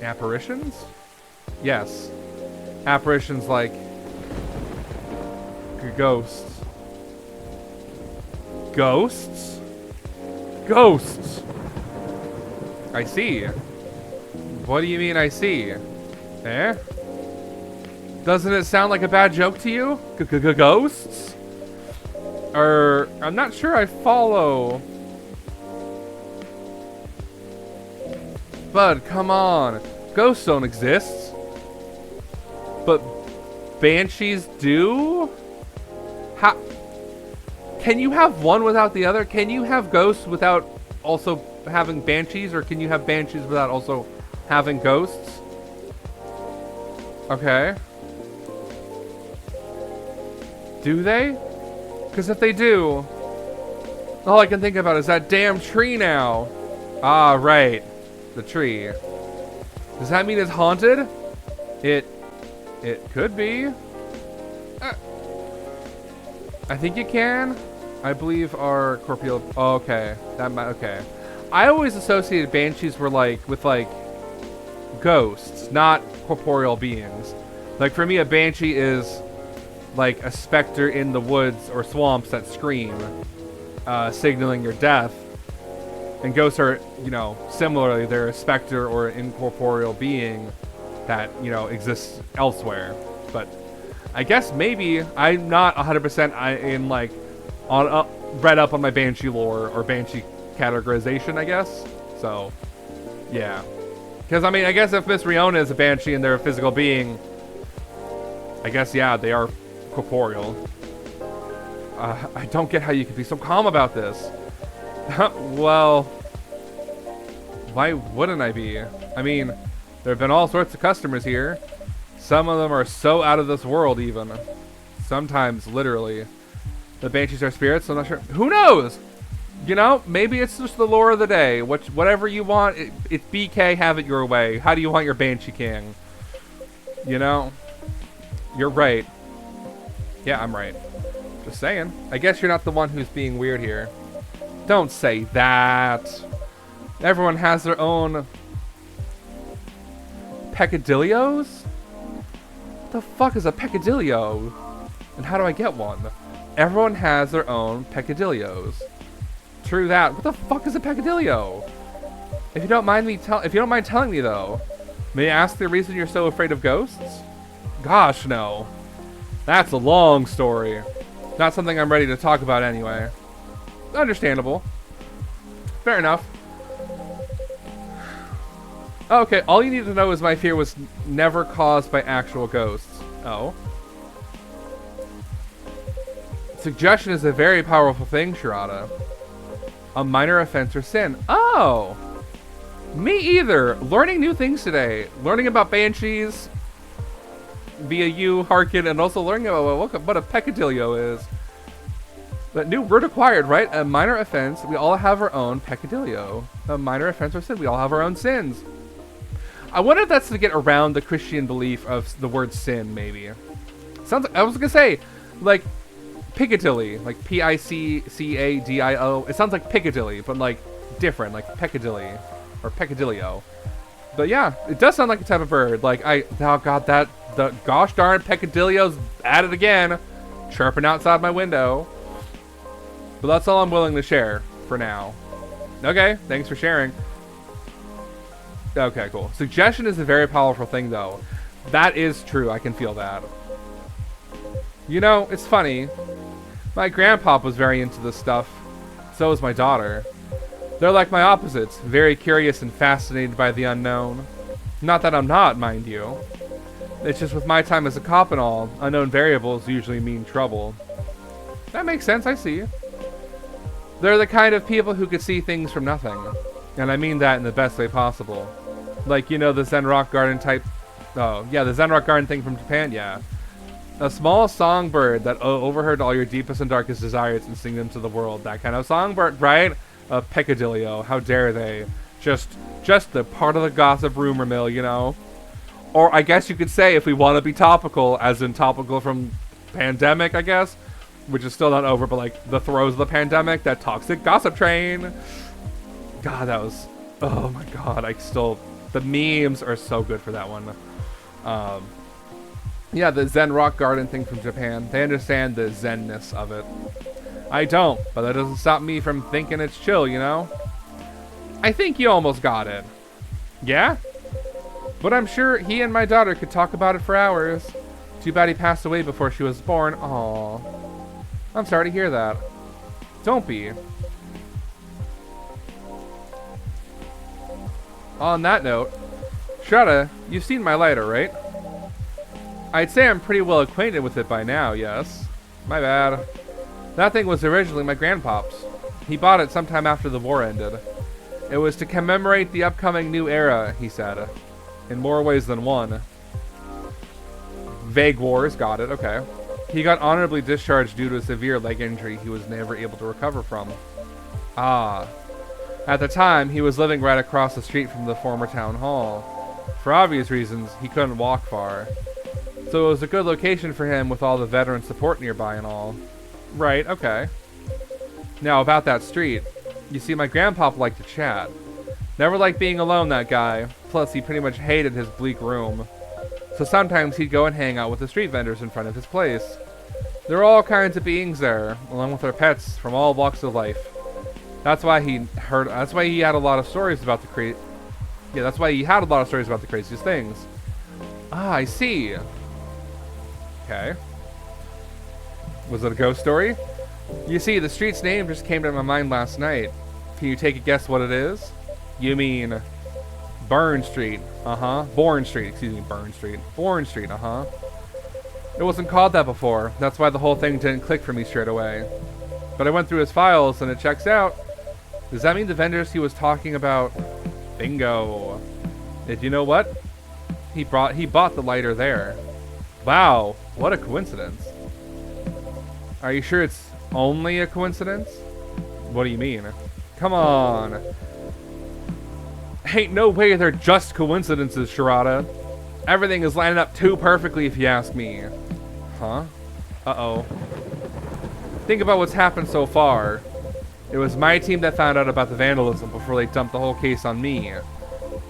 S1: Apparitions? Yes. Apparitions like ghosts. Ghosts? Ghosts! I see. What do you mean I see? Eh? Doesn't it sound like a bad joke to you? Ghosts? Or, I'm not sure I follow. Bud, come on. Ghosts don't exist. But banshees do? How? Can you have one without the other? Can you have ghosts without also having banshees? Or can you have banshees without also having ghosts? Okay. Do they? Because if they do, all I can think about is that damn tree now. Ah, right. The tree. Does that mean it's haunted? It could be. I think you can. I believe our corporeal. Oh, okay. Okay. I always associated banshees were with ghosts, not corporeal beings. Like for me, a banshee is like a specter in the woods or swamps that scream, signaling your death. And ghosts are, similarly, they're a specter or an incorporeal being that, exists elsewhere. But I guess maybe I'm not 100% read up on my banshee lore or banshee categorization, I guess. So, yeah. Because, I guess if Miss Riona is a banshee and they're a physical being, I guess, yeah, they are corporeal. I don't get how you could be so calm about this. Well, why wouldn't I be? There have been all sorts of customers here. Some of them are so out of this world, even. Sometimes, literally. The banshees are spirits, so I'm not sure. Who knows? Maybe it's just the lore of the day. Whatever you want, it's BK, have it your way. How do you want your Banshee King? You're right. Yeah, I'm right. Just saying. I guess you're not the one who's being weird here. Don't say that. Everyone has their own peccadillos? What the fuck is a peccadillo? And how do I get one? Everyone has their own peccadillos. True that. What the fuck is a peccadillo? If you don't mind telling me though, may I ask the reason you're so afraid of ghosts? Gosh, no. That's a long story. Not something I'm ready to talk about anyway. Understandable. Fair enough. Okay, all you need to know is my fear was never caused by actual ghosts. Oh. Suggestion is a very powerful thing, Shirada. A minor offense or sin. Oh! Me either. Learning new things today. Learning about banshees via you, Harkin, and also learning about what a peccadillo is. But new word acquired, right? A minor offense. We all have our own peccadillo. A minor offense or sin. We all have our own sins. I wonder if that's to get around the Christian belief of the word sin, maybe. Sounds. I was gonna say, like, Piccadilly, like Piccadio. It sounds like Piccadilly, but like different, like Peccadilly or Peccadillo. But yeah, it does sound like a type of bird. Like oh god, the gosh darn Peccadillo's at it again, chirping outside my window. But that's all I'm willing to share for now. Okay, thanks for sharing. Okay, cool. Suggestion is a very powerful thing, though. That is true. I can feel that. It's funny. My grandpa was very into this stuff. So was my daughter. They're like my opposites. Very curious and fascinated by the unknown. Not that I'm not, mind you. It's just with my time as a cop and all, unknown variables usually mean trouble. That makes sense, I see. They're the kind of people who could see things from nothing. And I mean that in the best way possible. Like, the Zen Rock Garden type... Oh, yeah, the Zen Rock Garden thing from Japan, yeah. A small songbird that overheard all your deepest and darkest desires and sing them to the world. That kind of songbird, right? A peccadillo. How dare they? Just the part of the gossip rumor mill, Or I guess you could say, if we want to be topical, as in topical from pandemic, I guess, which is still not over, but like the throes of the pandemic, that toxic gossip train. God, that was... Oh my god, the memes are so good for that one. Yeah, the Zen Rock Garden thing from Japan. They understand the zen-ness of it. I don't, but that doesn't stop me from thinking it's chill, I think you almost got it. Yeah? But I'm sure he and my daughter could talk about it for hours. Too bad he passed away before she was born. Aww. I'm sorry to hear that. Don't be. On that note, Shraddha, you've seen my lighter, right? I'd say I'm pretty well acquainted with it by now, yes. My bad. That thing was originally my grandpop's. He bought it sometime after the war ended. It was to commemorate the upcoming new era, he said. In more ways than one. Vague wars, got it, okay. He got honorably discharged due to a severe leg injury he was never able to recover from. Ah. At the time, he was living right across the street from the former town hall. For obvious reasons, he couldn't walk far. So it was a good location for him with all the veteran support nearby and all. Right, okay. Now, about that street. You see, my grandpop liked to chat. Never liked being alone, that guy. Plus, he pretty much hated his bleak room. So sometimes he'd go and hang out with the street vendors in front of his place. There were all kinds of beings there, along with their pets from all walks of life. That's why he had a lot of stories about the that's why he had a lot of stories about the craziest things. Ah, I see. Okay. Was it a ghost story? You see, the street's name just came to my mind last night. Can you take a guess what it is? You mean Burn Street. Uh-huh. Bourne Street. Excuse me, Burn Street. Bourne Street, uh-huh. It wasn't called that before. That's why the whole thing didn't click for me straight away. But I went through his files and it checks out. Does that mean the vendors he was talking about? Bingo. Did you know what? He bought the lighter there. Wow, what a coincidence. Are you sure it's only a coincidence? What do you mean? Come on. Ain't no way they're just coincidences, Shraddha. Everything is lining up too perfectly if you ask me. Huh? Uh-oh. Think about what's happened so far. It was my team that found out about the vandalism before they dumped the whole case on me.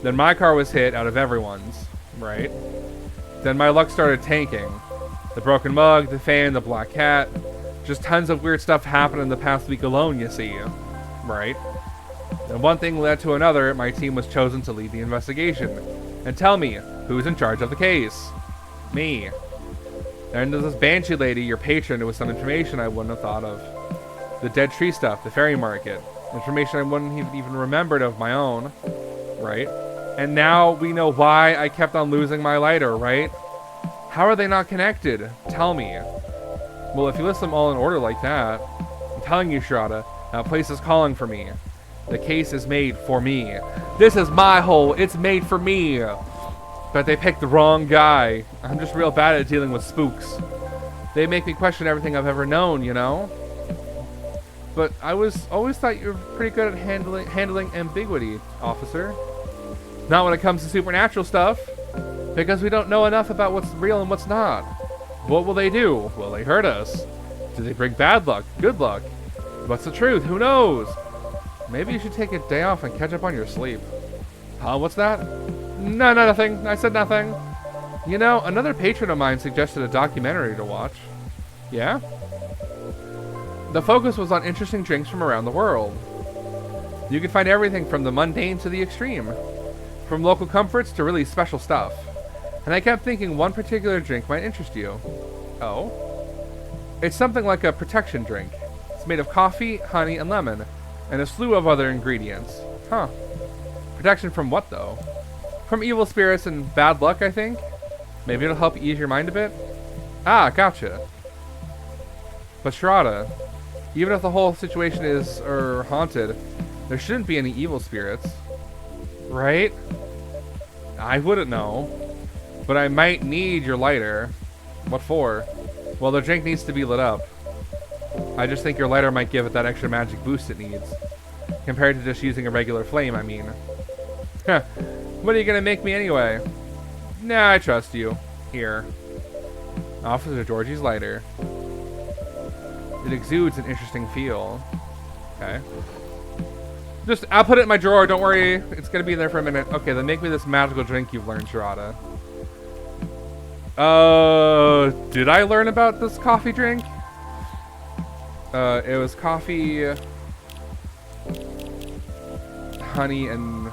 S1: Then my car was hit out of everyone's, right? Then my luck started tanking. The broken mug, the fan, the black cat. Just tons of weird stuff happened in the past week alone, you see. Right? Then one thing led to another, my team was chosen to lead the investigation. And tell me, who's in charge of the case? Me. And there's this Banshee lady, your patron, with some information I wouldn't have thought of. The dead tree stuff, the fairy market. Information I wouldn't have even remembered of my own. Right? And now we know why I kept on losing my lighter, right? How are they not connected? Tell me. Well, if you list them all in order like that, I'm telling you, Shraddha, that place is calling for me. The case is made for me. This is my hole. It's made for me. But they picked the wrong guy. I'm just real bad at dealing with spooks. They make me question everything I've ever known, you know? But I always thought you were pretty good at handling ambiguity, officer. Not when it comes to supernatural stuff. Because we don't know enough about what's real and what's not. What will they do? Will they hurt us? Do they bring bad luck? Good luck? What's the truth? Who knows? Maybe you should take a day off and catch up on your sleep. Huh? What's that? No, nothing. I said nothing. You know, another patron of mine suggested a documentary to watch. Yeah? The focus was on interesting drinks from around the world. You could find everything from the mundane to the extreme. From local comforts to really special stuff. And I kept thinking one particular drink might interest you. Oh? It's something like a protection drink. It's made of coffee, honey, and lemon, and a slew of other ingredients. Huh. Protection from what, though? From evil spirits and bad luck, I think? Maybe it'll help ease your mind a bit? Ah, gotcha. But Shraddha, even if the whole situation is, haunted, there shouldn't be any evil spirits. Right? I wouldn't know. But I might need your lighter. What for? Well, the drink needs to be lit up. I just think your lighter might give it that extra magic boost it needs. Compared to just using a regular flame, I mean. Huh. What are you gonna make me anyway? Nah, I trust you. Here. Officer Georgie's lighter. It exudes an interesting feel. Okay. I'll put it in my drawer, don't worry. It's gonna be there for a minute. Okay, then make me this magical drink you've learned, Shraddha. Did I learn about this coffee drink? It was coffee, honey, and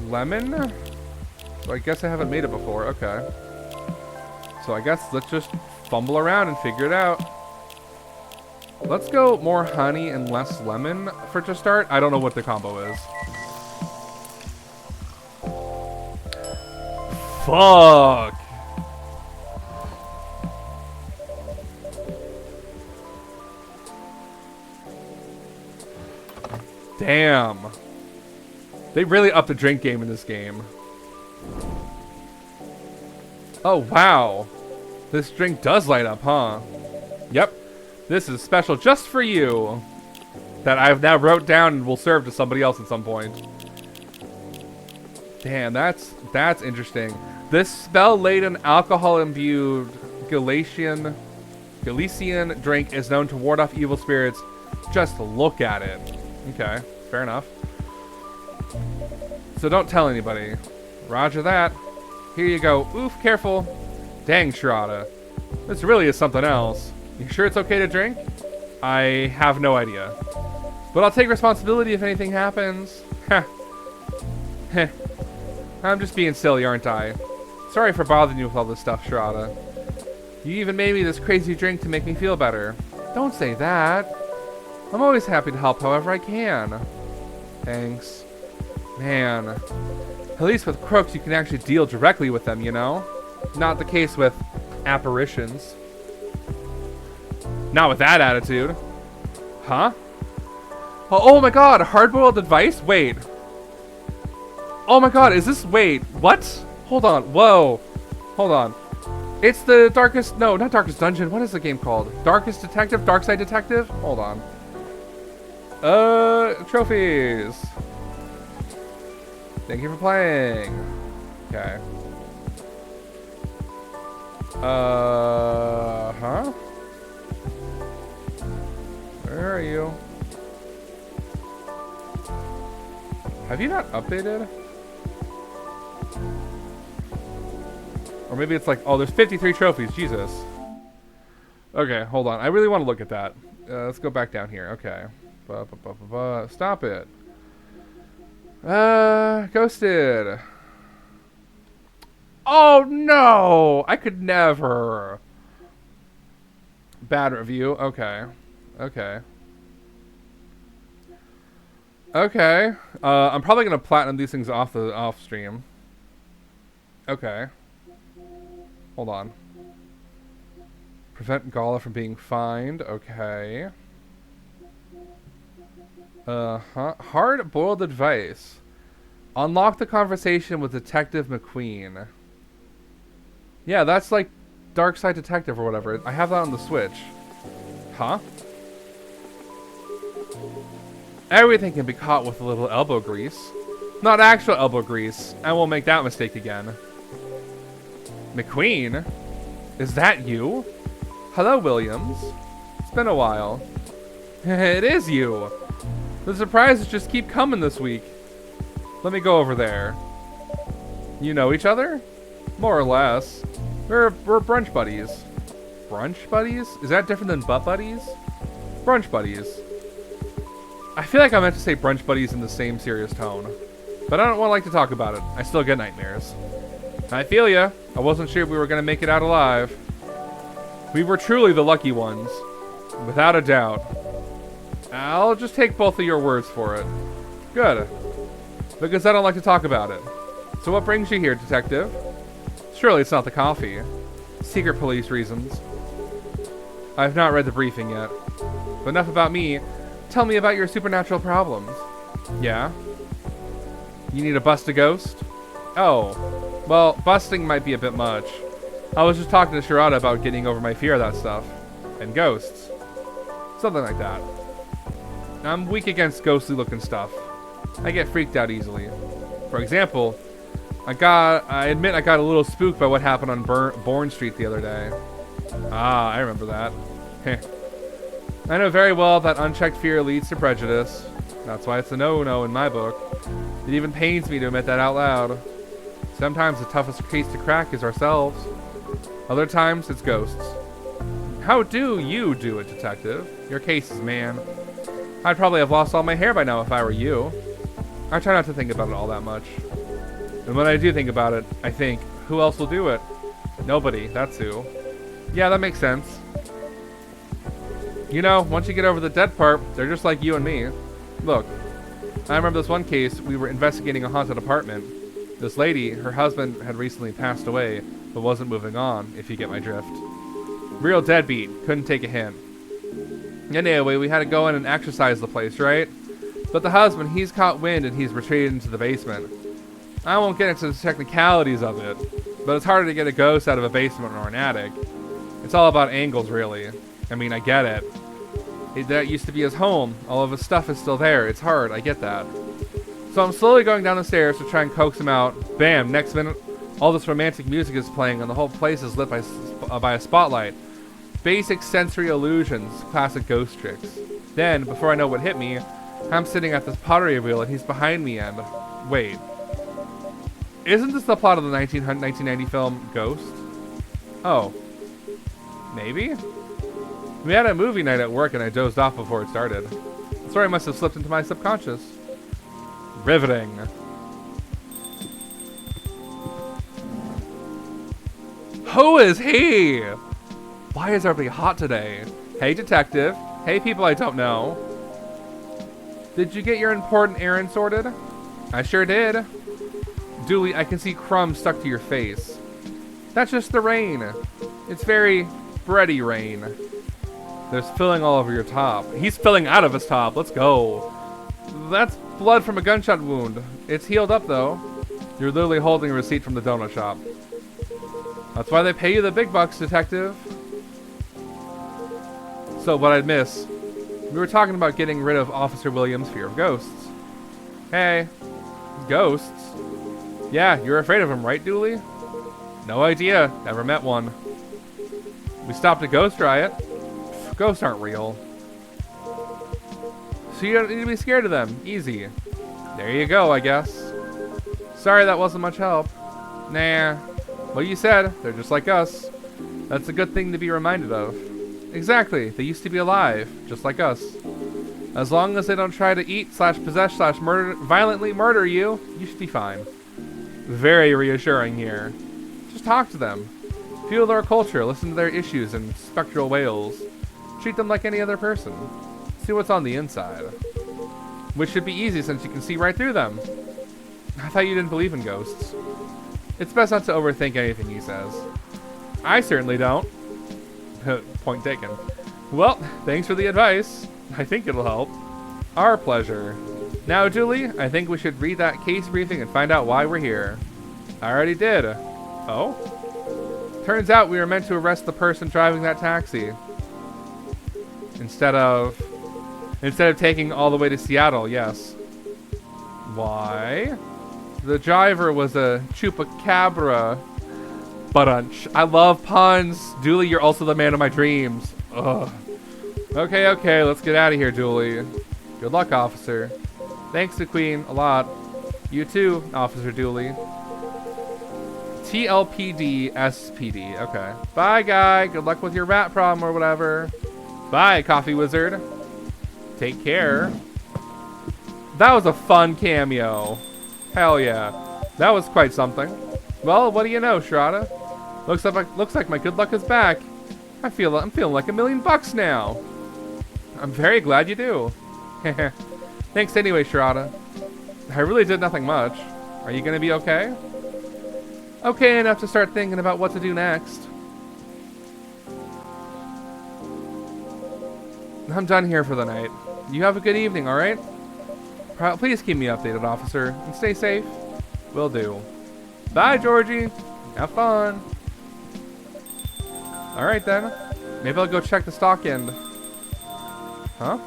S1: lemon? So I guess I haven't made it before. Okay. So I guess let's just fumble around and figure it out. Let's go more honey and less lemon for to start. I don't know what the combo is. Fuck. Damn. They really upped the drink game in this game. Oh, wow. This drink does light up, huh? Yep. This is special just for you. That I've now wrote down and will serve to somebody else at some point. Damn, that's interesting. This spell-laden, alcohol-imbued Galician drink is known to ward off evil spirits. Just look at it. Okay, fair enough. So don't tell anybody. Roger that. Here you go. Oof, careful. Dang, Shirada. This really is something else. You sure it's okay to drink? I have no idea. But I'll take responsibility if anything happens. Heh. Heh. I'm just being silly, aren't I? Sorry for bothering you with all this stuff, Shirada. You even made me this crazy drink to make me feel better. Don't say that. I'm always happy to help however I can. Thanks. Man. At least with crooks, you can actually deal directly with them, you know? Not the case with apparitions. Not with that attitude. Huh? Oh my god, hard-boiled advice? Wait. Oh my god, is this... Wait, what? Hold on, whoa. Hold on. It's the darkest... No, not Darkest Dungeon. What is the game called? Darkest Detective? Darkside Detective? Hold on. Trophies. Thank you for playing. Okay. Huh? Where are you? Have you not updated? Or maybe it's like, oh, there's 53 trophies. Jesus. Okay, hold on. I really want to look at that. Let's go back down here. Okay. Stop it. Ghosted. Oh no! I could never. Bad review. Okay. Okay. Okay. I'm probably gonna platinum these things off stream. Okay. Hold on. Prevent Gala from being fined. Okay. Hard-boiled advice. Unlock the conversation with Detective McQueen. Yeah, that's like Darkside Detective or whatever. I have that on the Switch. Huh? Everything can be caught with a little elbow grease. Not actual elbow grease. I won't make that mistake again. McQueen? Is that you? Hello, Williams. It's been a while. It is you. The surprises just keep coming this week. Let me go over there. You know each other? More or less. We're brunch buddies. Brunch buddies? Is that different than butt buddies? Brunch buddies. I feel like I meant to say brunch buddies in the same serious tone. But I don't want to like to talk about it. I still get nightmares. I feel ya. I wasn't sure if we were going to make it out alive. We were truly the lucky ones. Without a doubt. I'll just take both of your words for it. Good. Because I don't like to talk about it. So what brings you here, detective? Surely it's not the coffee. Secret police reasons. I've not read the briefing yet. But enough about me. Tell me about your supernatural problems. Yeah? You need to bust a ghost? Oh. Well, busting might be a bit much. I was just talking to Shirada about getting over my fear of that stuff. And ghosts. Something like that. I'm weak against ghostly looking stuff. I get freaked out easily. For example, I admit I got a little spooked by what happened on Bourne Street the other day. Ah, I remember that. I know very well that unchecked fear leads to prejudice. That's why it's a no-no in my book. It even pains me to admit that out loud. Sometimes the toughest case to crack is ourselves. Other times, it's ghosts. How do you do it, detective? Your cases, man. I'd probably have lost all my hair by now if I were you. I try not to think about it all that much. And when I do think about it, I think, who else will do it? Nobody, that's who. Yeah, that makes sense. You know, once you get over the dead part, they're just like you and me. Look, I remember this one case, we were investigating a haunted apartment. This lady, her husband had recently passed away, but wasn't moving on, if you get my drift. Real deadbeat, couldn't take a hint. Anyway, we had to go in and exercise the place, right? But the husband, he's caught wind and he's retreated into the basement. I won't get into the technicalities of it, but it's harder to get a ghost out of a basement or an attic. It's all about angles, really. I mean, I get it. That used to be his home. All of his stuff is still there. It's hard, I get that. So I'm slowly going down the stairs to try and coax him out. Bam, next minute, all this romantic music is playing and the whole place is lit by a spotlight. Basic sensory illusions, classic ghost tricks. Then, before I know what hit me, I'm sitting at this pottery wheel and he's behind me and... Wait. Isn't this the plot of the 1990 film Ghost? Oh. Maybe? We had a movie night at work and I dozed off before it started. The story must have slipped into my subconscious. Riveting. Who is he? Why is everybody hot today? Hey, detective. Hey, people I don't know. Did you get your important errand sorted? I sure did. Dooley, I can see crumbs stuck to your face. That's just the rain. It's very bready rain. There's filling all over your top. He's filling out of his top. Let's go. That's blood from a gunshot wound. It's healed up, though. You're literally holding a receipt from the donut shop. That's why they pay you the big bucks, detective. So, what I'd miss. We were talking about getting rid of Officer Williams' fear of ghosts. Hey. Ghosts? Yeah, you're afraid of them, right, Dooley? No idea. Never met one. We stopped a ghost riot. Ghosts aren't real. So you don't need to be scared of them. Easy. There you go, I guess. Sorry that wasn't much help. Nah. Well, you said, they're just like us. That's a good thing to be reminded of. Exactly. They used to be alive, just like us. As long as they don't try to eat / possess / violently murder you, you should be fine. Very reassuring here. Just talk to them. Feel their culture, listen to their issues and spectral wails. Treat them like any other person. See what's on the inside. Which should be easy since you can see right through them. I thought you didn't believe in ghosts. It's best not to overthink anything he says. I certainly don't. Point taken. Well, thanks for the advice. I think it'll help. Our pleasure. Now, Julie, I think we should read that case briefing and find out why we're here. I already did. Oh? Turns out we were meant to arrest the person driving that taxi. Instead of taking all the way to Seattle, yes. Why? The driver was a chupacabra. Bunch. I love puns. Dooley, you're also the man of my dreams. Ugh. Okay, let's get out of here, Dooley. Good luck, officer. Thanks to Queen, a lot. You too, Officer Dooley. TLPD SPD. Okay. Bye, guy. Good luck with your rat problem or whatever. Bye, Coffee Wizard. Take care. That was a fun cameo. Hell yeah. That was quite something. Well, what do you know, Shroud? Looks like my good luck is back. I'm feeling like $1 million now. I'm very glad you do. Thanks anyway, Shroud. I really did nothing much. Are you gonna be okay? Okay enough to start thinking about what to do next. I'm done here for the night. You have a good evening, alright? Please keep me updated, officer, and stay safe. Will do. Bye, Georgie. Have fun. Alright then. Maybe I'll go check the stock end. Huh?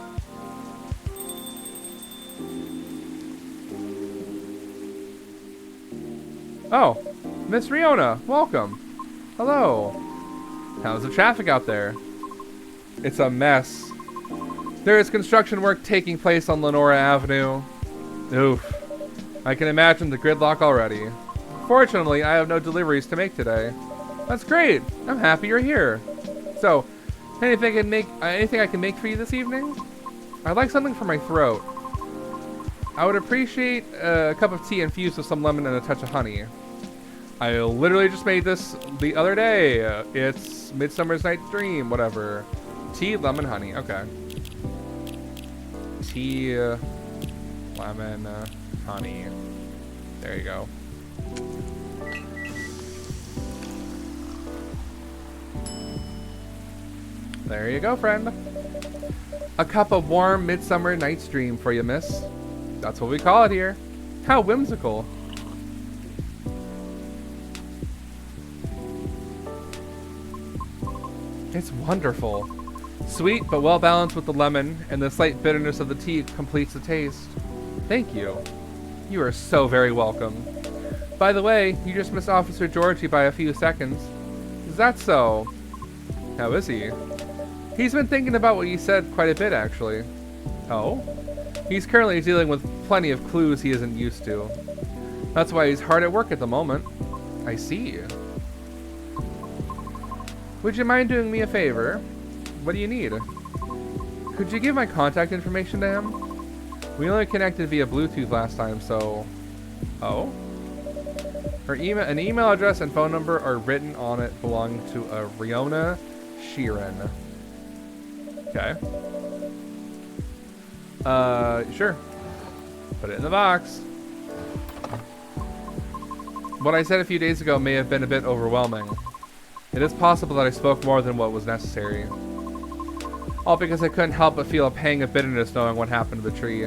S1: Oh, Miss Riona, welcome. Hello. How's the traffic out there? It's a mess. There is construction work taking place on Lenora Avenue. Oof. I can imagine the gridlock already. Fortunately, I have no deliveries to make today. That's great. I'm happy you're here. So, anything I can make for you this evening? I'd like something for my throat. I would appreciate a cup of tea infused with some lemon and a touch of honey. I literally just made this the other day. It's Midsummer's Night's Dream, whatever. Tea, lemon, honey. Okay. Tea, lemon, honey. There you go. There you go, friend. A cup of warm Midsummer Night's Dream for you, miss. That's what we call it here. How whimsical. It's wonderful. Sweet, but well balanced with the lemon, and the slight bitterness of the tea completes the taste. Thank you. You are so very welcome. By the way, you just missed Officer Georgie by a few seconds. Is that so? How is he? He's been thinking about what you said quite a bit, actually. Oh? He's currently dealing with plenty of clues he isn't used to. That's why he's hard at work at the moment. I see. Would you mind doing me a favor? What do you need? Could you give my contact information to him? We only connected via Bluetooth last time, so... Oh? An email address and phone number are written on it belonging to a Riona Sheeran. Okay. Sure. Put it in the box. What I said a few days ago may have been a bit overwhelming. It is possible that I spoke more than what was necessary. All because I couldn't help but feel a pang of bitterness knowing what happened to the tree.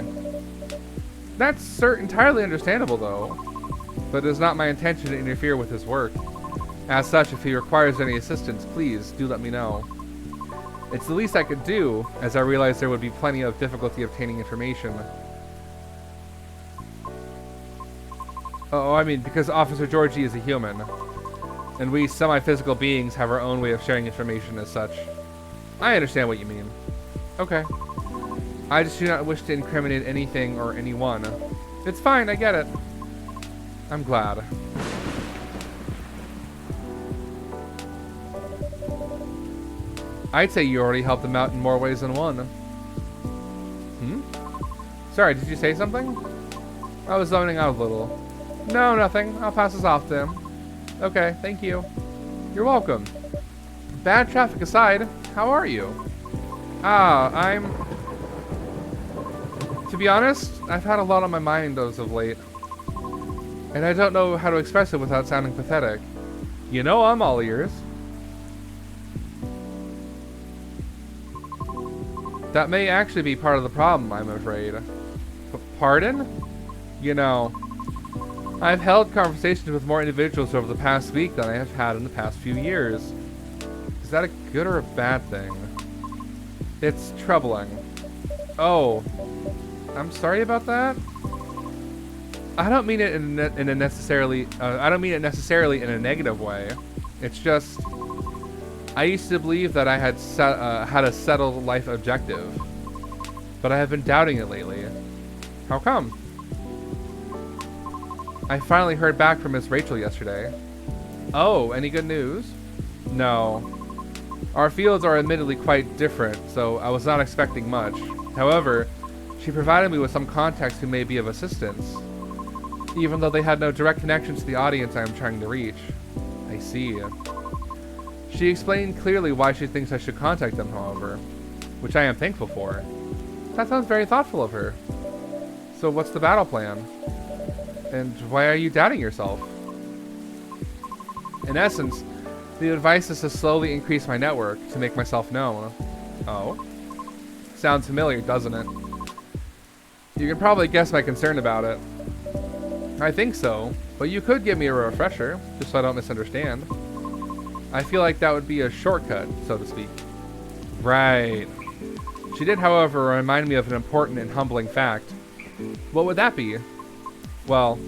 S1: That's entirely understandable, though. But it is not my intention to interfere with his work. As such, if he requires any assistance, please do let me know. It's the least I could do, as I realize there would be plenty of difficulty obtaining information. Oh, I mean, because Officer Georgie is a human. And we semi-physical beings have our own way of sharing information as such. I understand what you mean. Okay. I just do not wish to incriminate anything or anyone. It's fine, I get it. I'm glad. I'd say you already helped them out in more ways than one. Sorry, did you say something? I was zoning out a little. No, nothing. I'll pass this off to him. Okay, thank you. You're welcome. Bad traffic aside, how are you? To be honest, I've had a lot on my mind as of late. And I don't know how to express it without sounding pathetic. You know I'm all ears. That may actually be part of the problem, I'm afraid. Pardon? You know, I've held conversations with more individuals over the past week than I have had in the past few years. Is that a good or a bad thing? It's troubling. Oh, I'm sorry about that. I don't mean it in a necessarily. I don't mean it necessarily in a negative way. It's just I used to believe that I had had a settled life objective, but I have been doubting it lately. How come? I finally heard back from Miss Rachel yesterday. Oh, any good news? No. Our fields are admittedly quite different, so I was not expecting much. However, she provided me with some contacts who may be of assistance, even though they had no direct connection to the audience I am trying to reach. I see. She explained clearly why she thinks I should contact them, however, which I am thankful for. That sounds very thoughtful of her. So what's the battle plan? And why are you doubting yourself? In essence, the advice is to slowly increase my network to make myself known. Oh? Sounds familiar, doesn't it? You can probably guess my concern about it. I think so, but you could give me a refresher, just so I don't misunderstand. I feel like that would be a shortcut, so to speak. Right. She did, however, remind me of an important and humbling fact. What would that be? Well...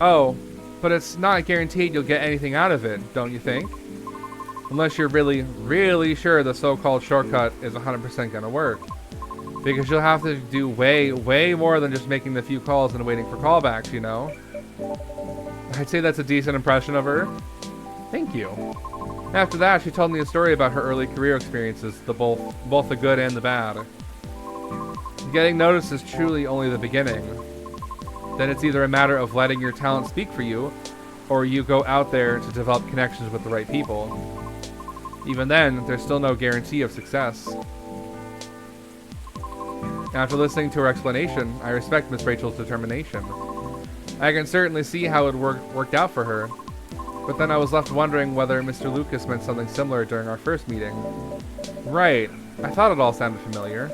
S1: Oh, but it's not guaranteed you'll get anything out of it, don't you think? Unless you're really, really sure the so-called shortcut is 100% gonna work. Because you'll have to do way, way more than just making the few calls and waiting for callbacks, you know? I'd say that's a decent impression of her. Thank you. After that, she told me a story about her early career experiences, both the good and the bad. Getting noticed is truly only the beginning. Then it's either a matter of letting your talent speak for you, or you go out there to develop connections with the right people. Even then, there's still no guarantee of success. After listening to her explanation, I respect Miss Rachel's determination. I can certainly see how it worked out for her, but then I was left wondering whether Mr. Lucas meant something similar during our first meeting. Right, I thought it all sounded familiar.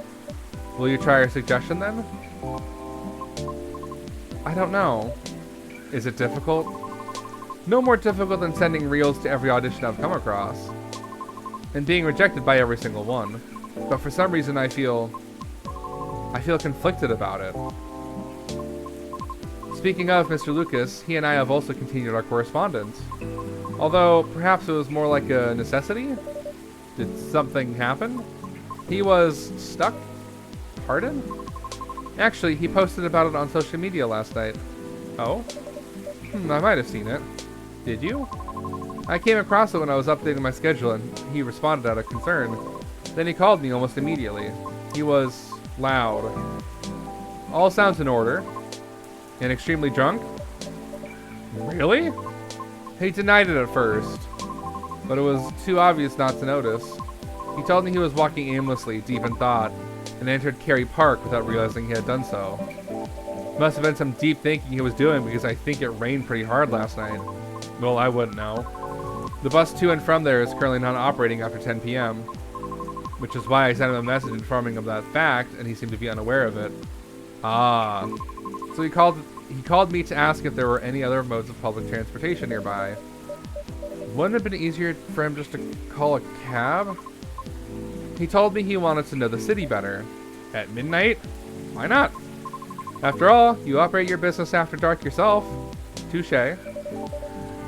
S1: Will you try her suggestion then? I don't know. Is it difficult? No more difficult than sending reels to every audition I've come across. And being rejected by every single one. But for some reason I feel conflicted about it. Speaking of Mr. Lucas, he and I have also continued our correspondence. Although, perhaps it was more like a necessity? Did something happen? He was stuck? Pardon? Actually, he posted about it on social media last night. Oh? I might have seen it. Did you? I came across it when I was updating my schedule and he responded out of concern. Then he called me almost immediately. He was loud. All sounds in order. And extremely drunk? Really? He denied it at first, but it was too obvious not to notice. He told me he was walking aimlessly, deep in thought, and entered Cary Park without realizing he had done so. Must have been some deep thinking he was doing because I think it rained pretty hard last night. Well, I wouldn't know. The bus to and from there is currently not operating after 10 p.m., which is why I sent him a message informing him of that fact, and he seemed to be unaware of it. Ah. So he called me to ask if there were any other modes of public transportation nearby. Wouldn't it have been easier for him just to call a cab? He told me he wanted to know the city better. At midnight? Why not? After all, you operate your business after dark yourself. Touché.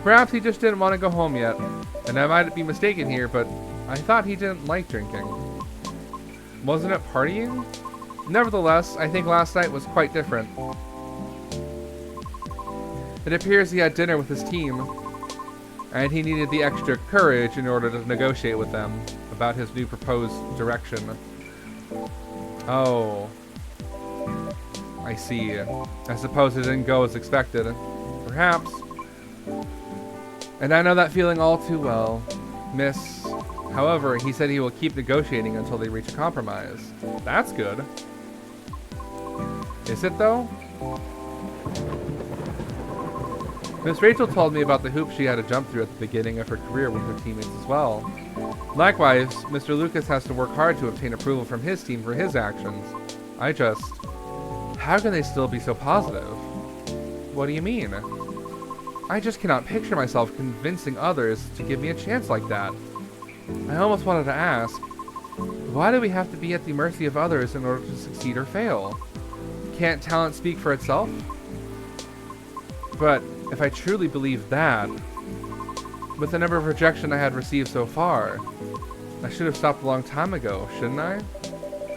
S1: Perhaps he just didn't want to go home yet, and I might be mistaken here, but I thought he didn't like drinking. Wasn't it partying? Nevertheless, I think last night was quite different. It appears he had dinner with his team, and he needed the extra courage in order to negotiate with them about his new proposed direction. Oh. I see. I suppose it didn't go as expected. Perhaps. And I know that feeling all too well. Miss. However, he said he will keep negotiating until they reach a compromise. That's good. Is it though? Miss Rachel told me about the hoops she had to jump through at the beginning of her career with her teammates as well. Likewise, Mr. Lucas has to work hard to obtain approval from his team for his actions. How can they still be so positive? What do you mean? I just cannot picture myself convincing others to give me a chance like that. I almost wanted to ask, why do we have to be at the mercy of others in order to succeed or fail? Can't talent speak for itself? But if I truly believed that, with the number of rejection I had received so far, I should have stopped a long time ago, shouldn't I?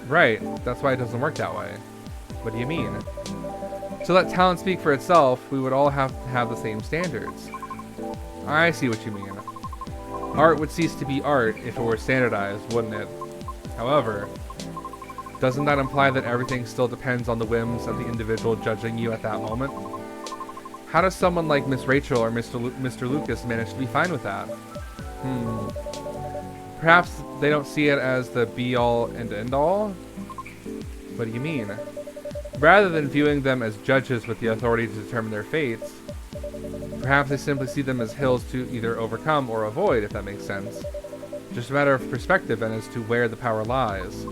S1: Right, that's why it doesn't work that way. What do you mean? To let talent speak for itself, we would all have to have the same standards. I see what you mean. Art would cease to be art if it were standardized, wouldn't it? However, doesn't that imply that everything still depends on the whims of the individual judging you at that moment? How does someone like Miss Rachel or Mr. Lucas manage to be fine with that? Perhaps they don't see it as the be-all and end-all? What do you mean? Rather than viewing them as judges with the authority to determine their fates, perhaps they simply see them as hills to either overcome or avoid, if that makes sense. Just a matter of perspective and as to where the power lies.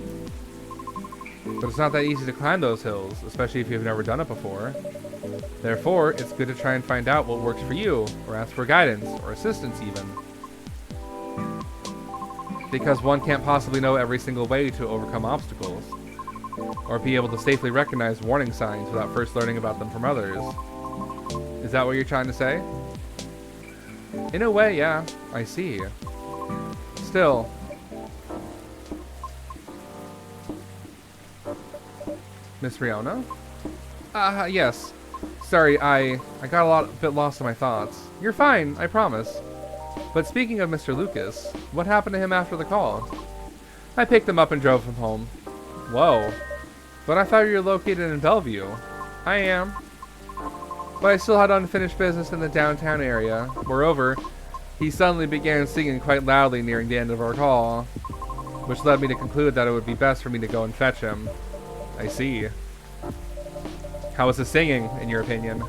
S1: But it's not that easy to climb those hills, especially if you've never done it before. Therefore, it's good to try and find out what works for you, or ask for guidance, or assistance even. Because one can't possibly know every single way to overcome obstacles, or be able to safely recognize warning signs without first learning about them from others. Is that what you're trying to say? In a way, yeah, I see. Still. Miss Riona? Yes. Sorry, I got a bit lost in my thoughts. You're fine, I promise. But speaking of Mr. Lucas, what happened to him after the call? I picked him up and drove him home. Whoa. But I thought you were located in Bellevue. I am. But I still had unfinished business in the downtown area. Moreover, he suddenly began singing quite loudly nearing the end of our call, which led me to conclude that it would be best for me to go and fetch him. I see. How was his singing, in your opinion?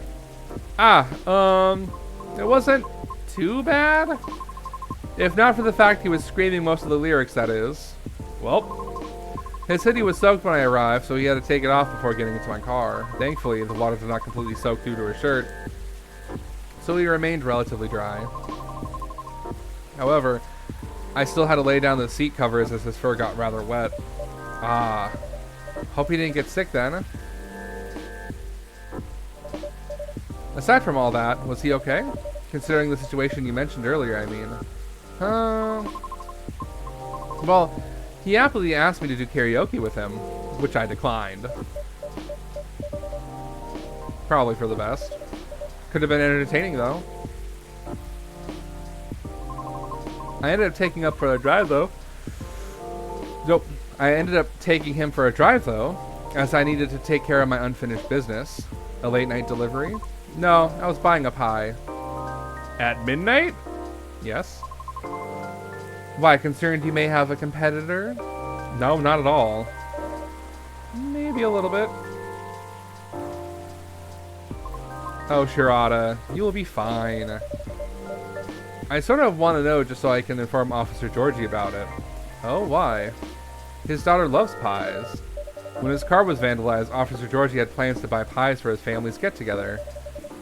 S1: It wasn't too bad. If not for the fact he was screaming most of the lyrics, that is. Well, his hoodie was soaked when I arrived, so he had to take it off before getting into my car. Thankfully, the water did not completely soak through to his shirt, so he remained relatively dry. However, I still had to lay down the seat covers as his fur got rather wet. Hope he didn't get sick then. Aside from all that, was he okay? Considering the situation you mentioned earlier, I mean. Well, he happily asked me to do karaoke with him, which I declined. Probably for the best. Could have been entertaining, though. I ended up taking up for a drive, though. Nope. I ended up taking him for a drive, though, as I needed to take care of my unfinished business. A late night delivery? No, I was buying a pie. At midnight? Yes. Why, concerned you may have a competitor? No, not at all. Maybe a little bit. Oh, Shirata, you will be fine. I sort of want to know just so I can inform Officer Georgie about it. Oh, why? His daughter loves pies. When his car was vandalized, Officer Georgie had plans to buy pies for his family's get-together.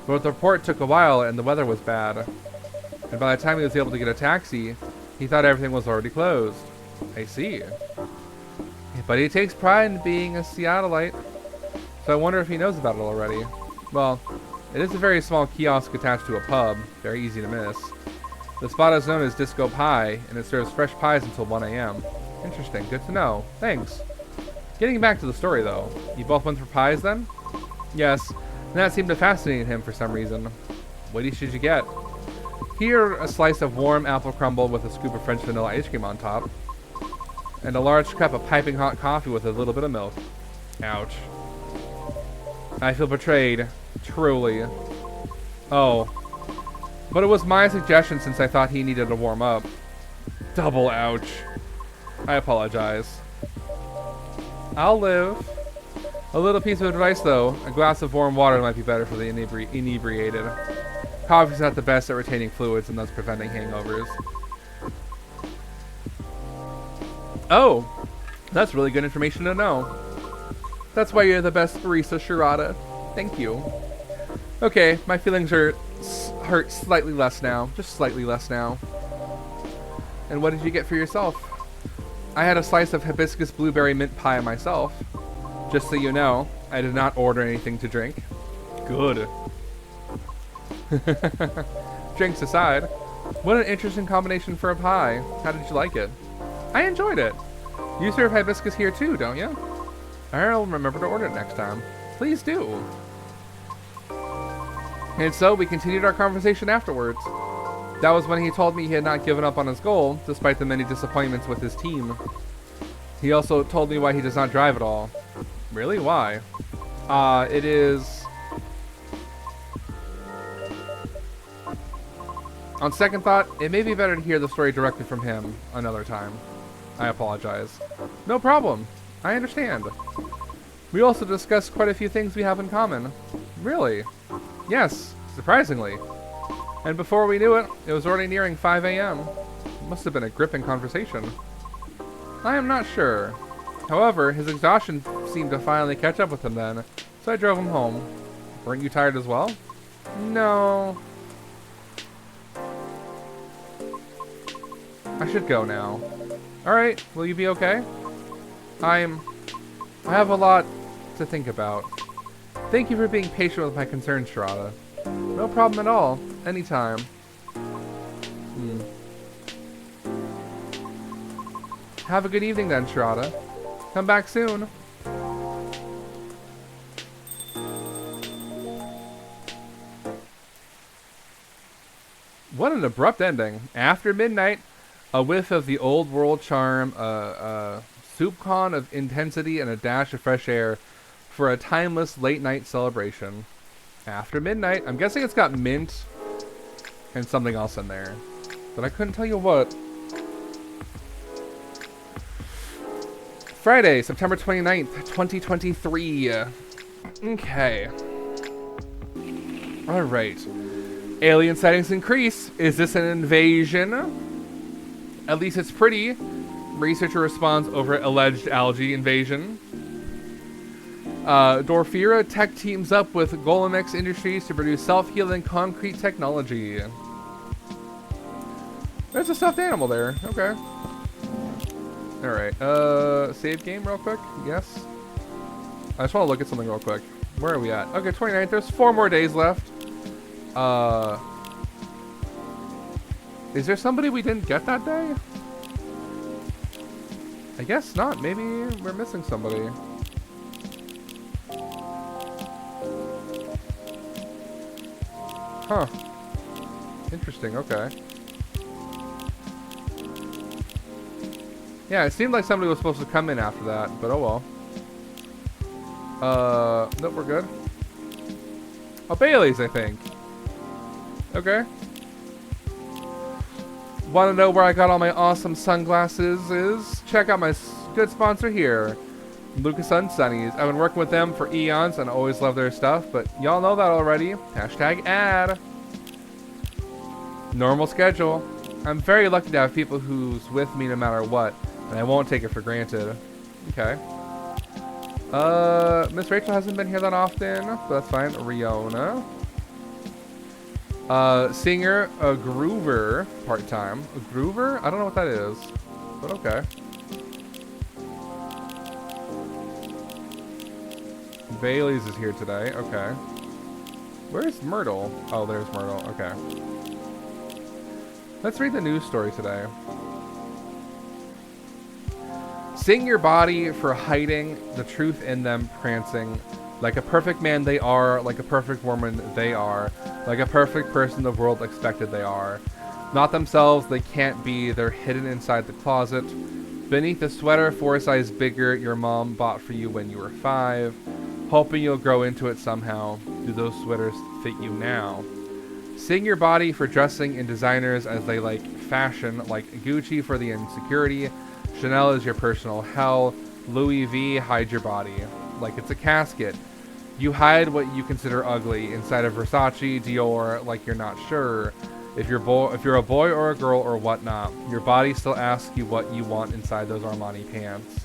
S1: But the report took a while and the weather was bad. And by the time he was able to get a taxi, he thought everything was already closed. I see. But he takes pride in being a Seattleite. So I wonder if he knows about it already. Well, it is a very small kiosk attached to a pub. Very easy to miss. The spot is known as Disco Pie, and it serves fresh pies until 1 a.m. Interesting. Good to know. Thanks. Getting back to the story, though. You both went for pies, then? Yes. And that seemed to fascinate him for some reason. What dish did you get? Here, a slice of warm apple crumble with a scoop of French vanilla ice cream on top. And a large cup of piping hot coffee with a little bit of milk. Ouch. I feel betrayed. Truly. Oh. But it was my suggestion since I thought he needed to warm up. Double ouch. I apologize. I'll live. A little piece of advice though, a glass of warm water might be better for the inebriated. Coffee's not the best at retaining fluids and thus preventing hangovers. Oh, that's really good information to know. That's why you're the best barista, Shirata. Thank you. Okay, my feelings are hurt slightly less now. Just slightly less now. And what did you get for yourself? I had a slice of hibiscus blueberry mint pie myself. Just so you know, I did not order anything to drink. Good. Drinks aside, what an interesting combination for a pie. How did you like it? I enjoyed it. You serve hibiscus here too, don't you? I'll remember to order it next time. Please do. And so we continued our conversation afterwards. That was when he told me he had not given up on his goal, despite the many disappointments with his team. He also told me why he does not drive at all. Really? Why? It is... On second thought, it may be better to hear the story directly from him another time. I apologize. No problem. I understand. We also discussed quite a few things we have in common. Really? Yes, surprisingly. And before we knew it, it was already nearing 5 a.m. It must have been a gripping conversation. I am not sure. However, his exhaustion seemed to finally catch up with him then, so I drove him home. Weren't you tired as well? No. I should go now. Alright, will you be okay? I have a lot to think about. Thank you for being patient with my concerns, Shirata. No problem at all. Anytime. Have a good evening then, Shirata. Come back soon. What an abrupt ending. After midnight, a whiff of the old world charm, a soupcon of intensity, and a dash of fresh air for a timeless late night celebration. After midnight. I'm guessing it's got mint and something else in there, but I couldn't tell you what. Friday, September 29th, 2023. Okay. Alright. Alien sightings increase. Is this an invasion? At least it's pretty. Researcher responds over alleged algae invasion. Dorfira tech teams up with Golemex Industries to produce self-healing concrete technology. There's a stuffed animal there. Okay. Alright. Save game real quick? Yes. I just want to look at something real quick. Where are we at? Okay, 29th. There's 4 more days left. Is there somebody we didn't get that day? I guess not. Maybe we're missing somebody. Huh. Interesting, okay. Yeah, it seemed like somebody was supposed to come in after that, but oh well. Nope, we're good. Oh, Bailey's, I think. Okay. Want to know where I got all my awesome sunglasses? Check out my good sponsor here, Lucas Sunnies. I've been working with them for eons and always love their stuff, but y'all know that already. Hashtag ad. Normal schedule. I'm very lucky to have people who's with me no matter what, and I won't take it for granted. Okay. Miss Rachel hasn't been here that often, but that's fine. Riona. Singer, a groover, part-time. A groover? I don't know what that is, but okay. Bailey's is here today. Okay. Where's Myrtle? Oh, there's Myrtle. Okay. Let's read the news story today. Sing your body for hiding the truth in them prancing. Like a perfect man they are, like a perfect woman they are, like a perfect person the world expected they are. Not themselves, they can't be, they're hidden inside the closet. Beneath the sweater 4 sizes bigger your mom bought for you when you were 5. Hoping you'll grow into it somehow. Do those sweaters fit you now? Sing your body for dressing in designers as they like fashion, like Gucci for the insecurity. Chanel is your personal hell. Louis V, hide your body. Like it's a casket. You hide what you consider ugly inside of Versace, Dior, like you're not sure. If you're a boy or a girl or whatnot, your body still asks you what you want inside those Armani pants.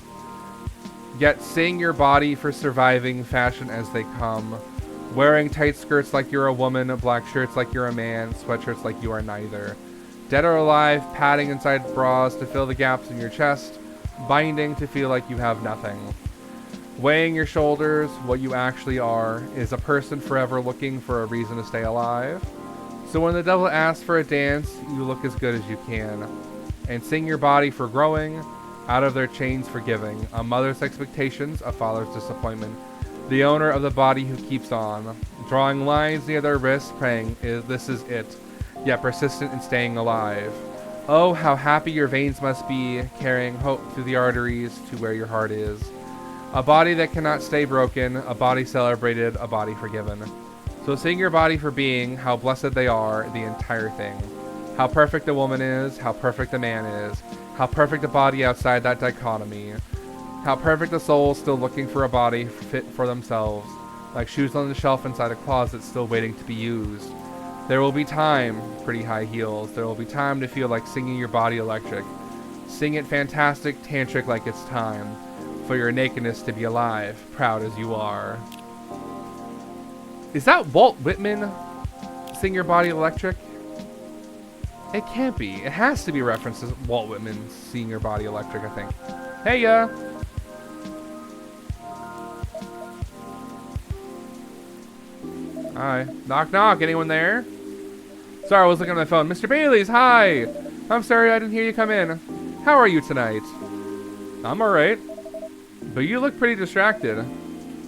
S1: Yet sing your body for surviving fashion as they come. Wearing tight skirts like you're a woman, black shirts like you're a man, sweatshirts like you are neither. Dead or alive, padding inside bras to fill the gaps in your chest, binding to feel like you have nothing. Weighing your shoulders, what you actually are, is a person forever looking for a reason to stay alive. So when the devil asks for a dance, you look as good as you can. And sing your body for growing, out of their chains for giving. A mother's expectations, a father's disappointment. The owner of the body who keeps on. Drawing lines near their wrists, praying, this is it. Yet persistent in staying alive. Oh, how happy your veins must be, carrying hope through the arteries to where your heart is. A body that cannot stay broken, a body celebrated, a body forgiven. So sing your body for being, how blessed they are, the entire thing. How perfect a woman is, how perfect a man is, how perfect a body outside that dichotomy. How perfect a soul still looking for a body fit for themselves, like shoes on the shelf inside a closet still waiting to be used. There will be time, pretty high heels, there will be time to feel like singing your body electric. Sing it fantastic, tantric like it's time, for your nakedness to be alive, proud as you are. Is that Walt Whitman, Sing Your Body Electric? It can't be. It has to be referenced to Walt Whitman's Sing Your Body Electric, I think. Hey, Hi. Knock, knock. Anyone there? Sorry, I was looking at my phone. Mr. Bailey's, hi! I'm sorry I didn't hear you come in. How are you tonight? I'm alright. But you look pretty distracted.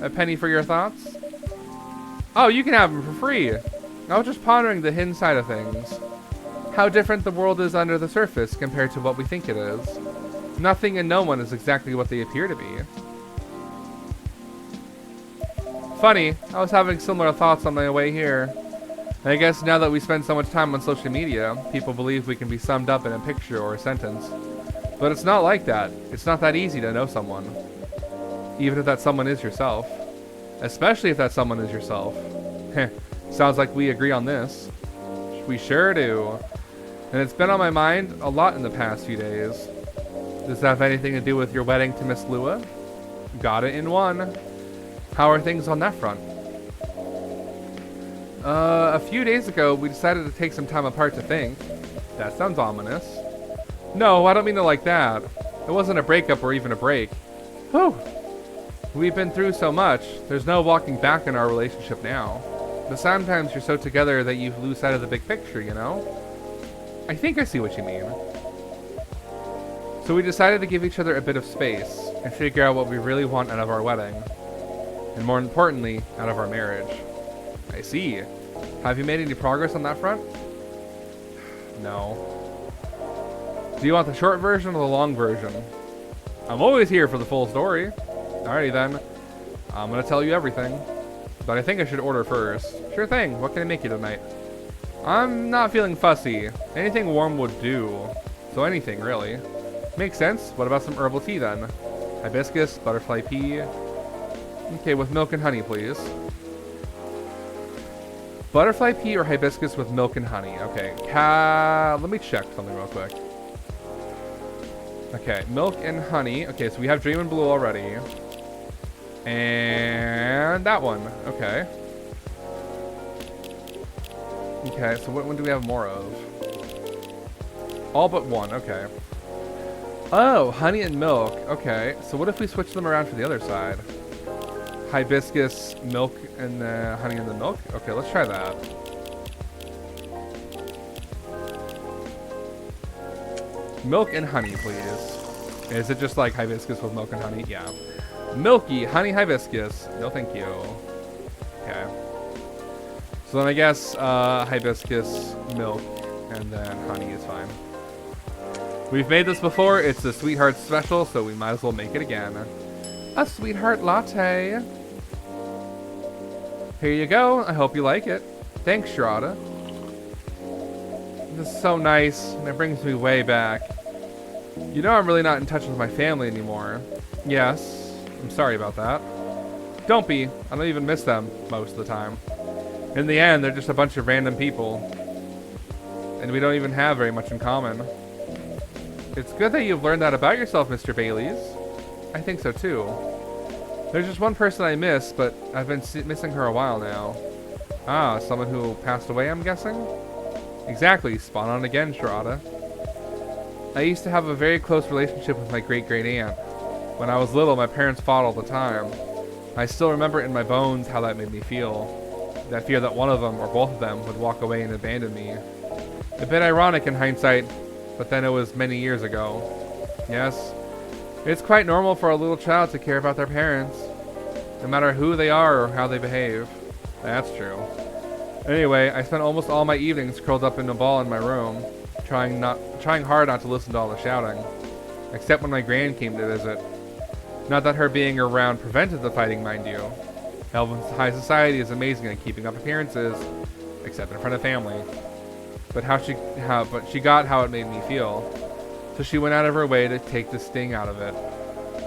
S1: A penny for your thoughts? Oh, you can have them for free. I was just pondering the hidden side of things. How different the world is under the surface compared to what we think it is. Nothing and no one is exactly what they appear to be. Funny, I was having similar thoughts on my way here. I guess now that we spend so much time on social media, people believe we can be summed up in a picture or a sentence. But it's not like that. It's not that easy to know someone. Even if that someone is yourself. Especially if that someone is yourself. Heh, sounds like we agree on this. We sure do. And it's been on my mind a lot in the past few days. Does that have anything to do with your wedding to Miss Lua? Got it in one. How are things on that front? A few days ago, we decided to take some time apart to think. That sounds ominous. No, I don't mean it like that. It wasn't a breakup or even a break. Whew. We've been through so much, there's no walking back in our relationship now. But sometimes you're so together that you lose sight of the big picture, you know? I think I see what you mean. So we decided to give each other a bit of space and figure out what we really want out of our wedding. And more importantly, out of our marriage. I see. Have you made any progress on that front? No. Do you want the short version or the long version? I'm always here for the full story. Alrighty then. I'm gonna tell you everything. But I think I should order first. Sure thing. What can I make you tonight? I'm not feeling fussy. Anything warm would do. So anything, really. Makes sense. What about some herbal tea then? Hibiscus, butterfly pea. Okay, with milk and honey, please. Butterfly pea or hibiscus with milk and honey. Okay. Let me check something real quick. Okay, milk and honey. Okay, so we have Dream and Blue already. And that one. Okay. Okay, so what one do we have more of? All but one. Okay. Oh, honey and milk. Okay, so what if we switch them around for the other side? Hibiscus, milk, and the honey and the milk? Okay, let's try that. Milk and honey, please. Is it just like hibiscus with milk and honey? Yeah. Milky honey hibiscus. No, thank you. Okay. So then I guess hibiscus, milk, and then honey is fine. We've made this before. It's the Sweetheart Special, so we might as well make it again. A Sweetheart Latte. Here you go. I hope you like it. Thanks, Shirada. This is so nice, and it brings me way back. You know I'm really not in touch with my family anymore. Yes, I'm sorry about that. Don't be. I don't even miss them most of the time. In the end, they're just a bunch of random people. And we don't even have very much in common. It's good that you've learned that about yourself, Mr. Bailey's. I think so too. There's just one person I miss, but I've been missing her a while now. Ah, someone who passed away, I'm guessing? Exactly, spot on again, Shirada. I used to have a very close relationship with my great-great-aunt. When I was little, my parents fought all the time. I still remember in my bones how that made me feel. That fear that one of them, or both of them, would walk away and abandon me. A bit ironic in hindsight, but then it was many years ago. Yes, it's quite normal for a little child to care about their parents, no matter who they are or how they behave. That's true. Anyway, I spent almost all my evenings curled up in a ball in my room, trying hard not to listen to all the shouting, except when my gran came to visit. Not that her being around prevented the fighting, mind you. Elven high society is amazing at keeping up appearances, except in front of family. But she got how it made me feel, so she went out of her way to take the sting out of it.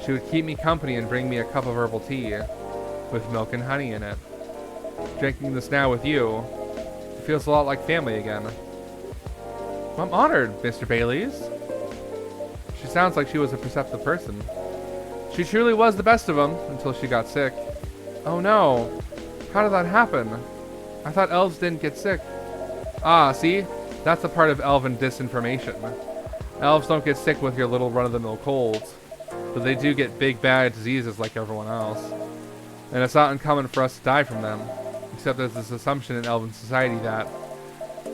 S1: She would keep me company and bring me a cup of herbal tea, with milk and honey in it. Drinking this now with you, it feels a lot like family again. I'm honored, Mr. Bailey's. She sounds like she was a perceptive person. She truly was the best of them, until she got sick. Oh no, how did that happen? I thought elves didn't get sick. Ah, see? That's a part of elven disinformation. Elves don't get sick with your little run-of-the-mill colds, but they do get big bad diseases like everyone else. And it's not uncommon for us to die from them, except there's this assumption in elven society that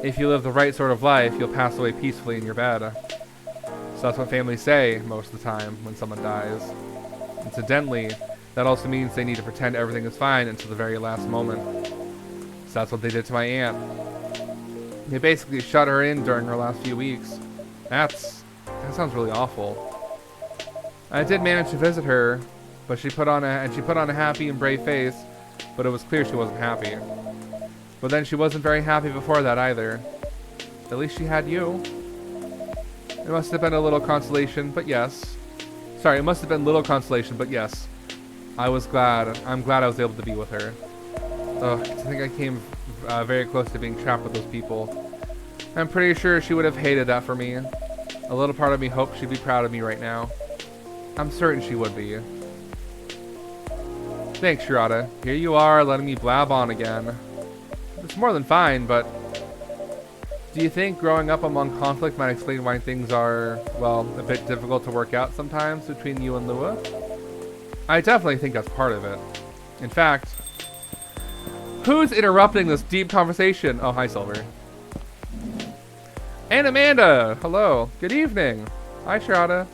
S1: if you live the right sort of life, you'll pass away peacefully in your bed. So that's what families say most of the time when someone dies. Incidentally, that also means they need to pretend everything is fine until the very last moment. So that's what they did to my aunt. They basically shut her in during her last few weeks. That sounds really awful. I did manage to visit her, but she put on a happy and brave face but it was clear she wasn't happy. But then she wasn't very happy before that either. At least she had you. It must have been a little consolation, but yes. Sorry, it must have been little consolation, but yes. I'm glad I was able to be with her. Ugh, I think I came very close to being trapped with those people. I'm pretty sure she would have hated that for me. A little part of me hoped she'd be proud of me right now. I'm certain she would be. Thanks, Shirata. Here you are, letting me blab on again. It's more than fine, but... do you think growing up among conflict might explain why things are, well, a bit difficult to work out sometimes between you and Lua? I definitely think that's part of it. In fact... who's interrupting this deep conversation? Oh, hi, Silver. And Amanda! Hello. Good evening. Hi, Shirata.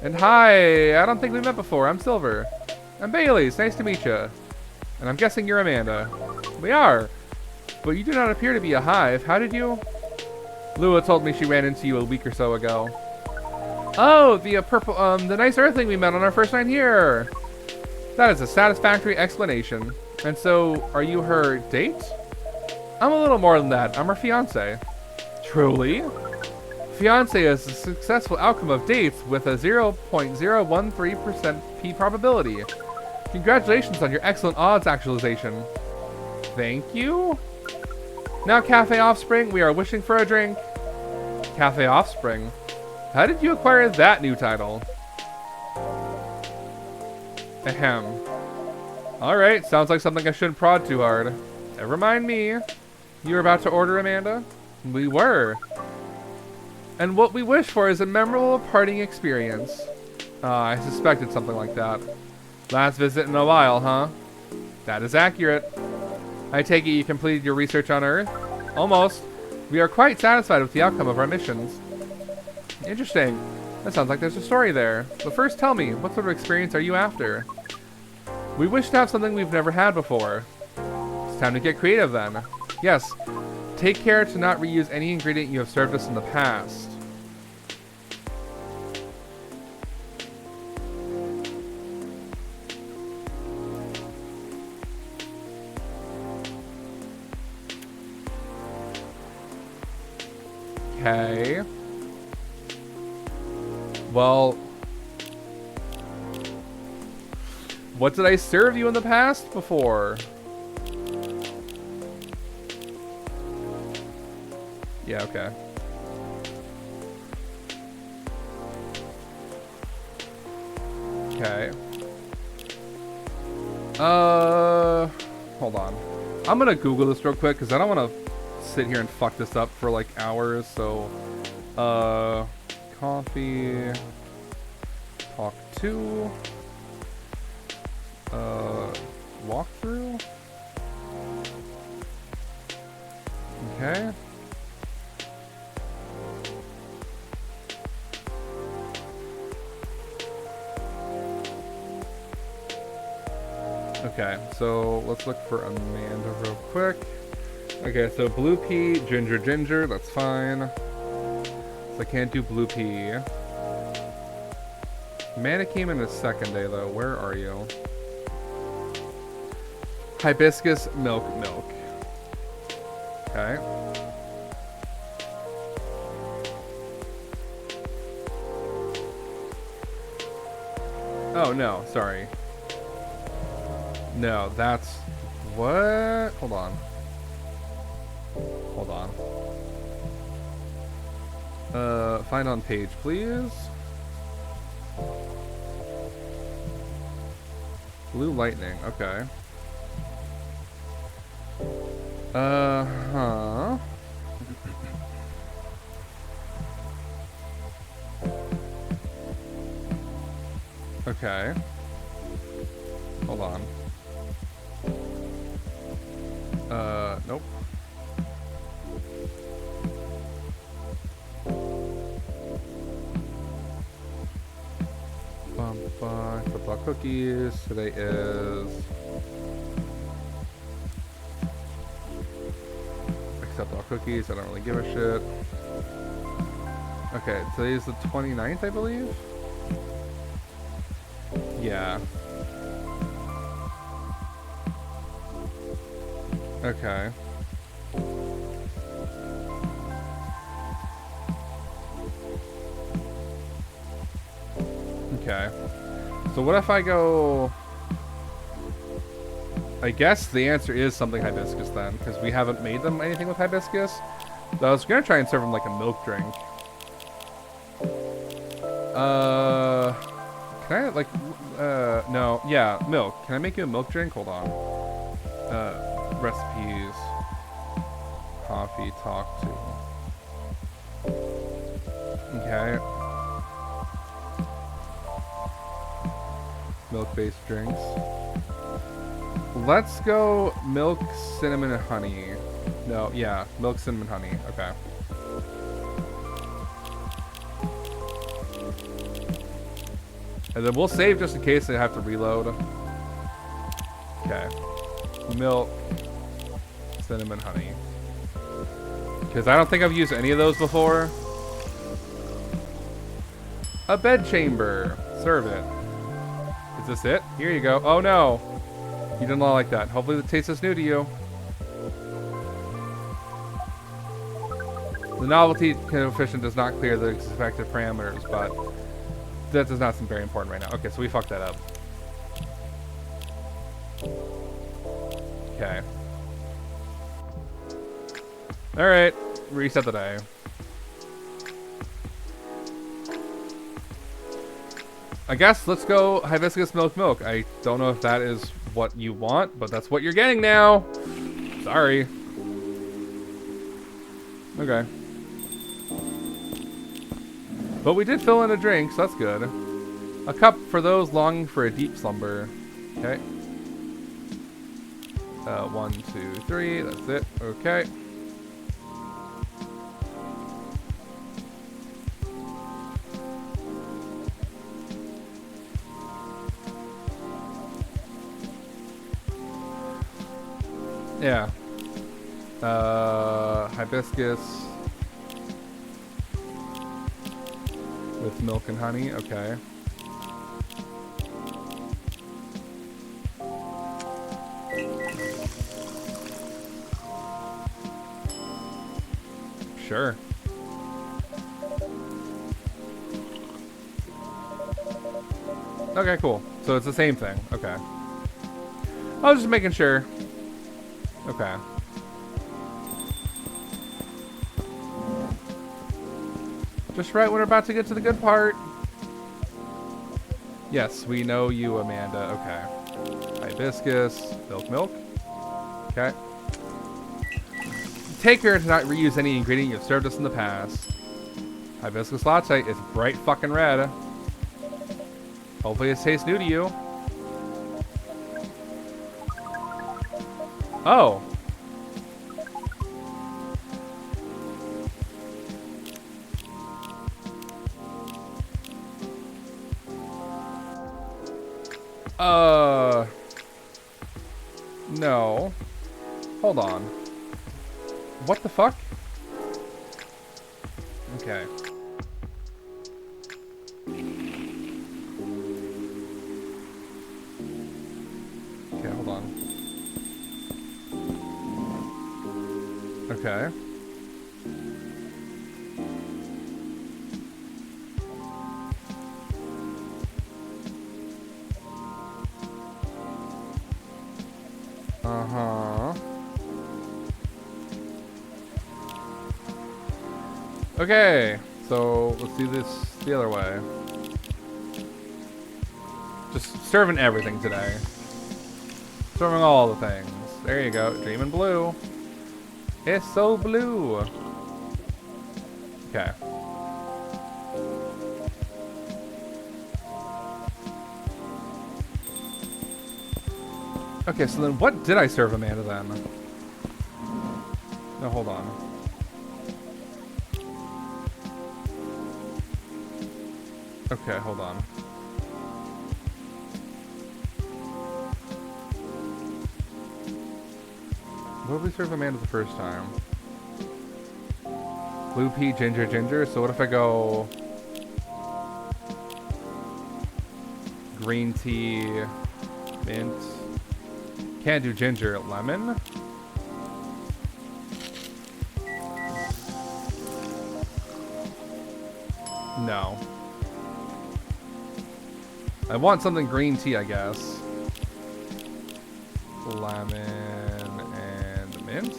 S1: And hi, I don't think we met before. I'm Silver. I'm Bailey. It's nice to meet you. And I'm guessing you're Amanda. We are. But you do not appear to be a hive. How did you... Lua told me she ran into you a week or so ago. Oh, the nice earthling we met on our first night here. That is a satisfactory explanation. And so, are you her date? I'm a little more than that. I'm her fiance. Truly? Fiance is a successful outcome of dates with a 0.013% P probability. Congratulations on your excellent odds actualization. Thank you? Now, Cafe Offspring, we are wishing for a drink. Cafe Offspring? How did you acquire that new title? Ahem. Alright, sounds like something I shouldn't prod too hard. Never mind me. You were about to order, Amanda? We were. And what we wish for is a memorable parting experience. I suspected something like that. Last visit in a while, huh? That is accurate. I take it you completed your research on Earth? Almost. We are quite satisfied with the outcome of our missions. Interesting. That sounds like there's a story there. But first tell me, what sort of experience are you after? We wish to have something we've never had before. It's time to get creative then. Yes. Take care to not reuse any ingredient you have served us in the past. Okay. Well, what did I serve you in the past before? Yeah, okay. Okay. Hold on. I'm gonna Google this real quick because I don't want to sit here and fuck this up for like hours. So, coffee. Talk to. Walkthrough. Okay. Okay, so let's look for Amanda real quick. Okay, so blue pea, ginger, ginger, that's fine. So I can't do blue pea. Amanda came in the second day though. Where are you? Hibiscus, milk, milk. Okay. Oh no, sorry. No, that's... what? Hold on. Hold on. Find on page, please. Blue lightning, okay. Huh. Okay. Hold on. Nope. Football cookies. Today is... accept all cookies. I don't really give a shit. Okay, today's the 29th, I believe? Yeah. Okay. Okay. So what if I go... I guess the answer is something hibiscus then, because we haven't made them anything with hibiscus. So I was gonna try and serve them like a milk drink. Can I like, no, yeah, milk. Can I make you a milk drink? Hold on. Recipes. Coffee, talk to. Okay. Milk-based drinks. Let's go milk, cinnamon, and honey. No, yeah, milk, cinnamon, honey. Okay. And then we'll save just in case I have to reload. Okay. Milk, cinnamon, honey. Because I don't think I've used any of those before. A bed chamber. Serve it. Is this it? Here you go. Oh no. You did not like that. Hopefully the taste is new to you. The novelty coefficient does not clear the expected parameters, but that does not seem very important right now. Okay, so we fucked that up. Okay. Alright. Reset the day. I guess let's go hibiscus milk milk. I don't know if that is what you want, but that's what you're getting now. Sorry. Okay. But we did fill in a drink, so that's good. A cup for those longing for a deep slumber. Okay. 1, 2, 3. That's it. Okay. Yeah. Hibiscus with milk and honey. Okay. Sure. Okay, cool. So it's the same thing. Okay. I was just making sure. Okay. Just right when we're about to get to the good part. Yes, we know you, Amanda. Okay. Hibiscus, milk. Okay. Take care to not reuse any ingredient you've served us in the past. Hibiscus latte is bright fucking red. Hopefully it tastes new to you. Oh. No. Hold on. What the fuck? Okay. Okay, hold on. Okay. Uh-huh. Okay, so let's do this the other way. Just serving everything today. Serving all the things. There you go. Dreamin' blue. It's so blue. Okay. Okay, so then what did I serve Amanda then? No, hold on. Okay, hold on. What did we serve Amanda the first time? Blue pea, ginger, ginger. So what if I go... green tea, mint... Can't do ginger, lemon? No. I want something green tea, I guess. Lemon and mint.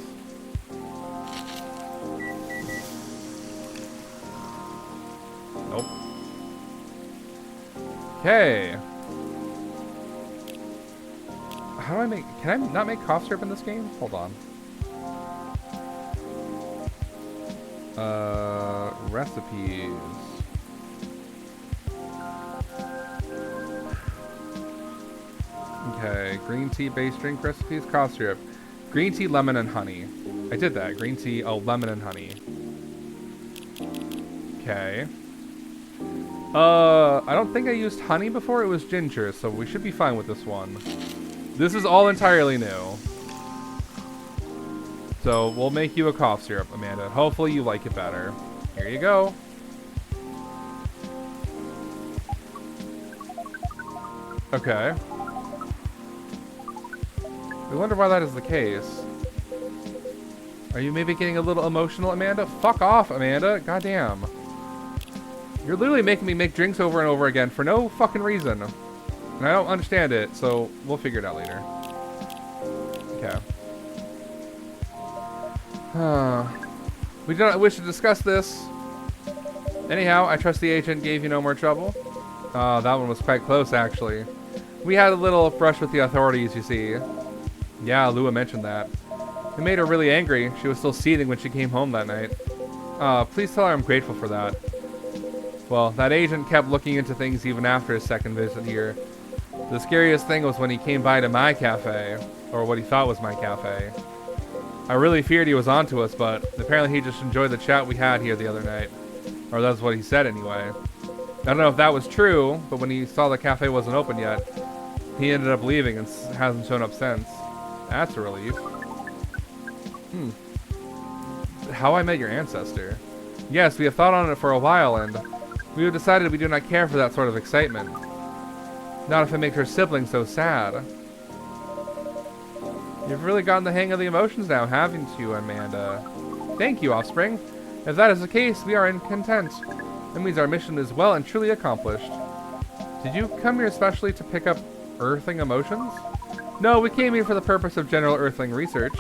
S1: Nope. Okay. How do I make... Can I not make cough syrup in this game? Hold on. Recipes. Okay, green tea based drink recipes, cough syrup. Green tea, lemon, and honey. I did that. Green tea, oh, lemon and honey. Okay. I don't think I used honey before. It was ginger, so we should be fine with this one. This is all entirely new. So we'll make you a cough syrup, Amanda. Hopefully you like it better. Here you go. Okay. I wonder why that is the case. Are you maybe getting a little emotional, Amanda? Fuck off, Amanda. Goddamn. You're literally making me make drinks over and over again for no fucking reason. And I don't understand it, so we'll figure it out later. Okay. We do not wish to discuss this. Anyhow, I trust the agent gave you no more trouble. That one was quite close, actually. We had a little brush with the authorities, you see. Yeah, Lua mentioned that. It made her really angry. She was still seething when she came home that night. Please tell her I'm grateful for that. Well, that agent kept looking into things even after his second visit here. The scariest thing was when he came by to my cafe, or what he thought was my cafe. I really feared he was onto us, but apparently he just enjoyed the chat we had here the other night. Or that's what he said anyway. I don't know if that was true, but when he saw the cafe wasn't open yet, he ended up leaving and hasn't shown up since. That's a relief. How I Met Your Ancestor. Yes, we have thought on it for a while, and we have decided we do not care for that sort of excitement. Not if it makes her siblings so sad. You've really gotten the hang of the emotions now, haven't you, Amanda? Thank you, Offspring. If that is the case, we are content. That means our mission is well and truly accomplished. Did you come here especially to pick up earthling emotions? No, we came here for the purpose of general earthling research,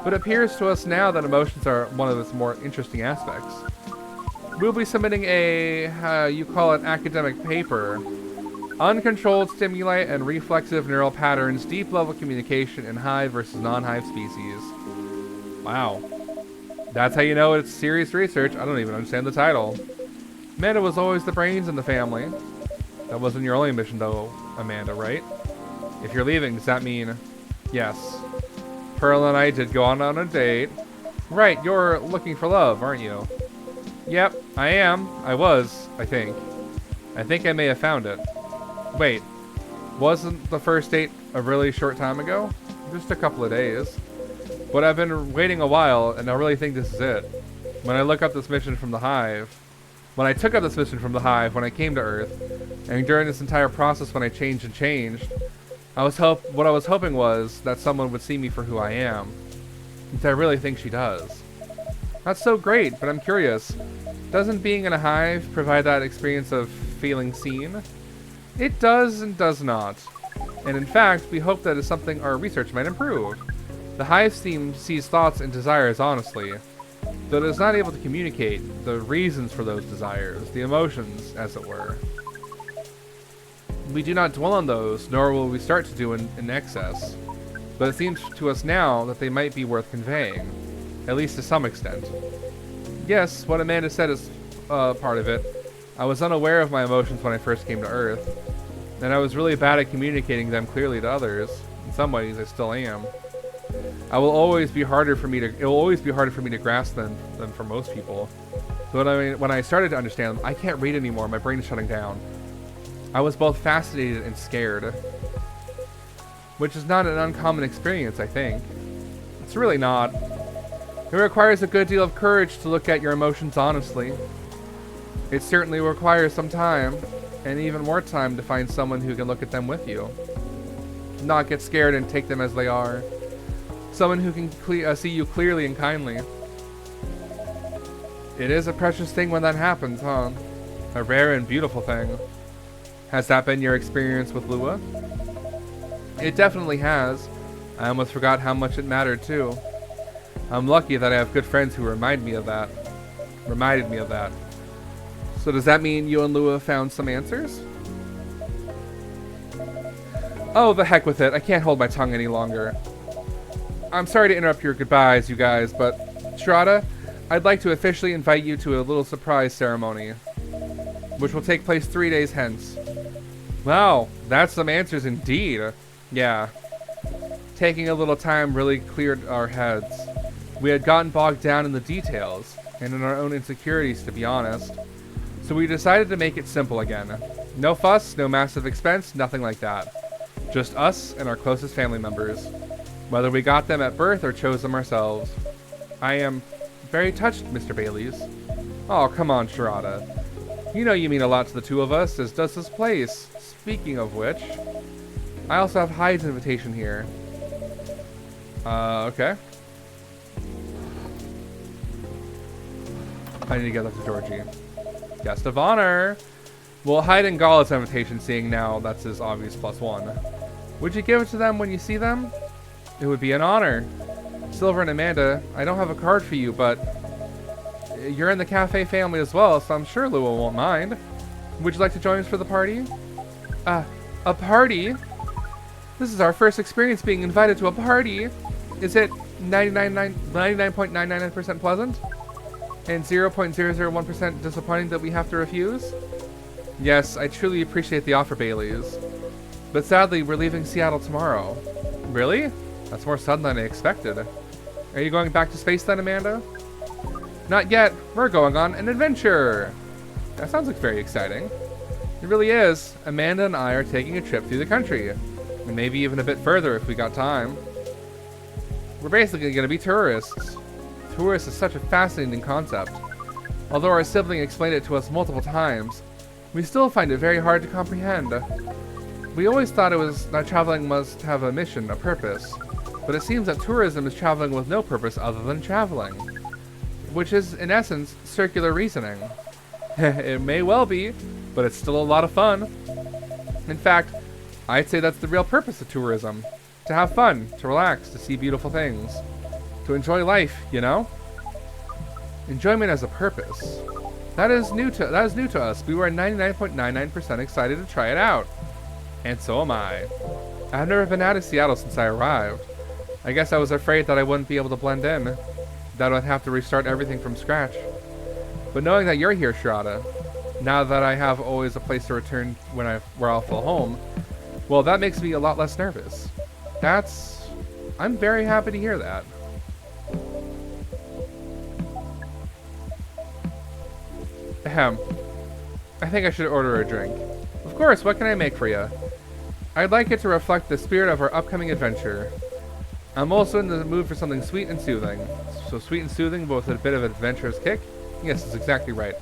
S1: but it appears to us now that emotions are one of its more interesting aspects. We'll be submitting a, you call it, academic paper. Uncontrolled stimuli and reflexive neural patterns, deep-level communication in hive versus non-hive species. Wow. That's how you know it's serious research. I don't even understand the title. Amanda was always the brains in the family. That wasn't your only mission, though, Amanda, right? If you're leaving, does that mean... Yes. Pearl and I did go on a date. Right, you're looking for love, aren't you? Yep, I am. I was, I think. I think I may have found it. Wait, wasn't the first date a really short time ago? Just a couple of days. But I've been waiting a while, and I really think this is it. When I look up this mission from the Hive, when I took up this mission from the Hive, when I came to Earth, and during this entire process when I changed and changed, what I was hoping was that someone would see me for who I am. And I really think she does. That's so great, but I'm curious. Doesn't being in a hive provide that experience of feeling seen? It does and does not. And in fact, we hope that is something our research might improve. The hive sees thoughts and desires honestly, though it is not able to communicate the reasons for those desires, the emotions, as it were. We do not dwell on those, nor will we start to do in excess. But it seems to us now that they might be worth conveying, at least to some extent. Yes, what Amanda said is part of it. I was unaware of my emotions when I first came to Earth, and I was really bad at communicating them clearly to others. In some ways, I still am. It will always be harder for me to grasp them than for most people. But I mean, when I started to understand them, I can't read anymore. My brain is shutting down. I was both fascinated and scared, which is not an uncommon experience, I think. It's really not. It requires a good deal of courage to look at your emotions honestly. It certainly requires some time, and even more time to find someone who can look at them with you. Not get scared and take them as they are. Someone who can see you clearly and kindly. It is a precious thing when that happens, huh? A rare and beautiful thing. Has that been your experience with Lua? It definitely has. I almost forgot how much it mattered too. I'm lucky that I have good friends who reminded me of that. So does that mean you and Lua found some answers? Oh, the heck with it. I can't hold my tongue any longer. I'm sorry to interrupt your goodbyes, you guys, but Strata, I'd like to officially invite you to a little surprise ceremony, which will take place 3 days hence. Wow, that's some answers indeed. Yeah. Taking a little time really cleared our heads. We had gotten bogged down in the details, and in our own insecurities, to be honest. So we decided to make it simple again. No fuss, no massive expense, nothing like that. Just us and our closest family members. Whether we got them at birth or chose them ourselves. I am very touched, Mr. Baileys. Oh, come on, Sharada. You know you mean a lot to the two of us, as does this place. Speaking of which, I also have Hyde's invitation here. Okay. I need to get that to Georgie. Guest of honor. Well, Hyde and Gala's invitation, seeing now that's his obvious +1. Would you give it to them when you see them? It would be an honor. Silver and Amanda, I don't have a card for you, but you're in the cafe family as well, so I'm sure Lua won't mind. Would you like to join us for the party? A party? This is our first experience being invited to a party. Is it 99.99% pleasant? And 0.001% disappointing that we have to refuse? Yes, I truly appreciate the offer, Baileys. But sadly, we're leaving Seattle tomorrow. Really? That's more sudden than I expected. Are you going back to space then, Amanda? Not yet. We're going on an adventure. That sounds like very exciting. It really is. Amanda and I are taking a trip through the country. And maybe even a bit further if we got time. We're basically going to be tourists. Tourists is such a fascinating concept. Although our sibling explained it to us multiple times, we still find it very hard to comprehend. We always thought it was that traveling must have a mission, a purpose. But it seems that tourism is traveling with no purpose other than traveling. Which is, in essence, circular reasoning. It may well be, but it's still a lot of fun. In fact, I'd say that's the real purpose of tourism. To have fun, to relax, to see beautiful things. To enjoy life, you know? Enjoyment as a purpose. That is new to us. We were 99.99% excited to try it out. And so am I. I've never been out of Seattle since I arrived. I guess I was afraid that I wouldn't be able to blend in. That I'd have to restart everything from scratch. But knowing that you're here, Shirada, now that I have always a place to return where I'll feel home, well, that makes me a lot less nervous. I'm very happy to hear that. Ahem. I think I should order a drink. Of course, what can I make for you? I'd like it to reflect the spirit of our upcoming adventure. I'm also in the mood for something sweet and soothing. So sweet and soothing, but with a bit of an adventurous kick? Yes, that's exactly right.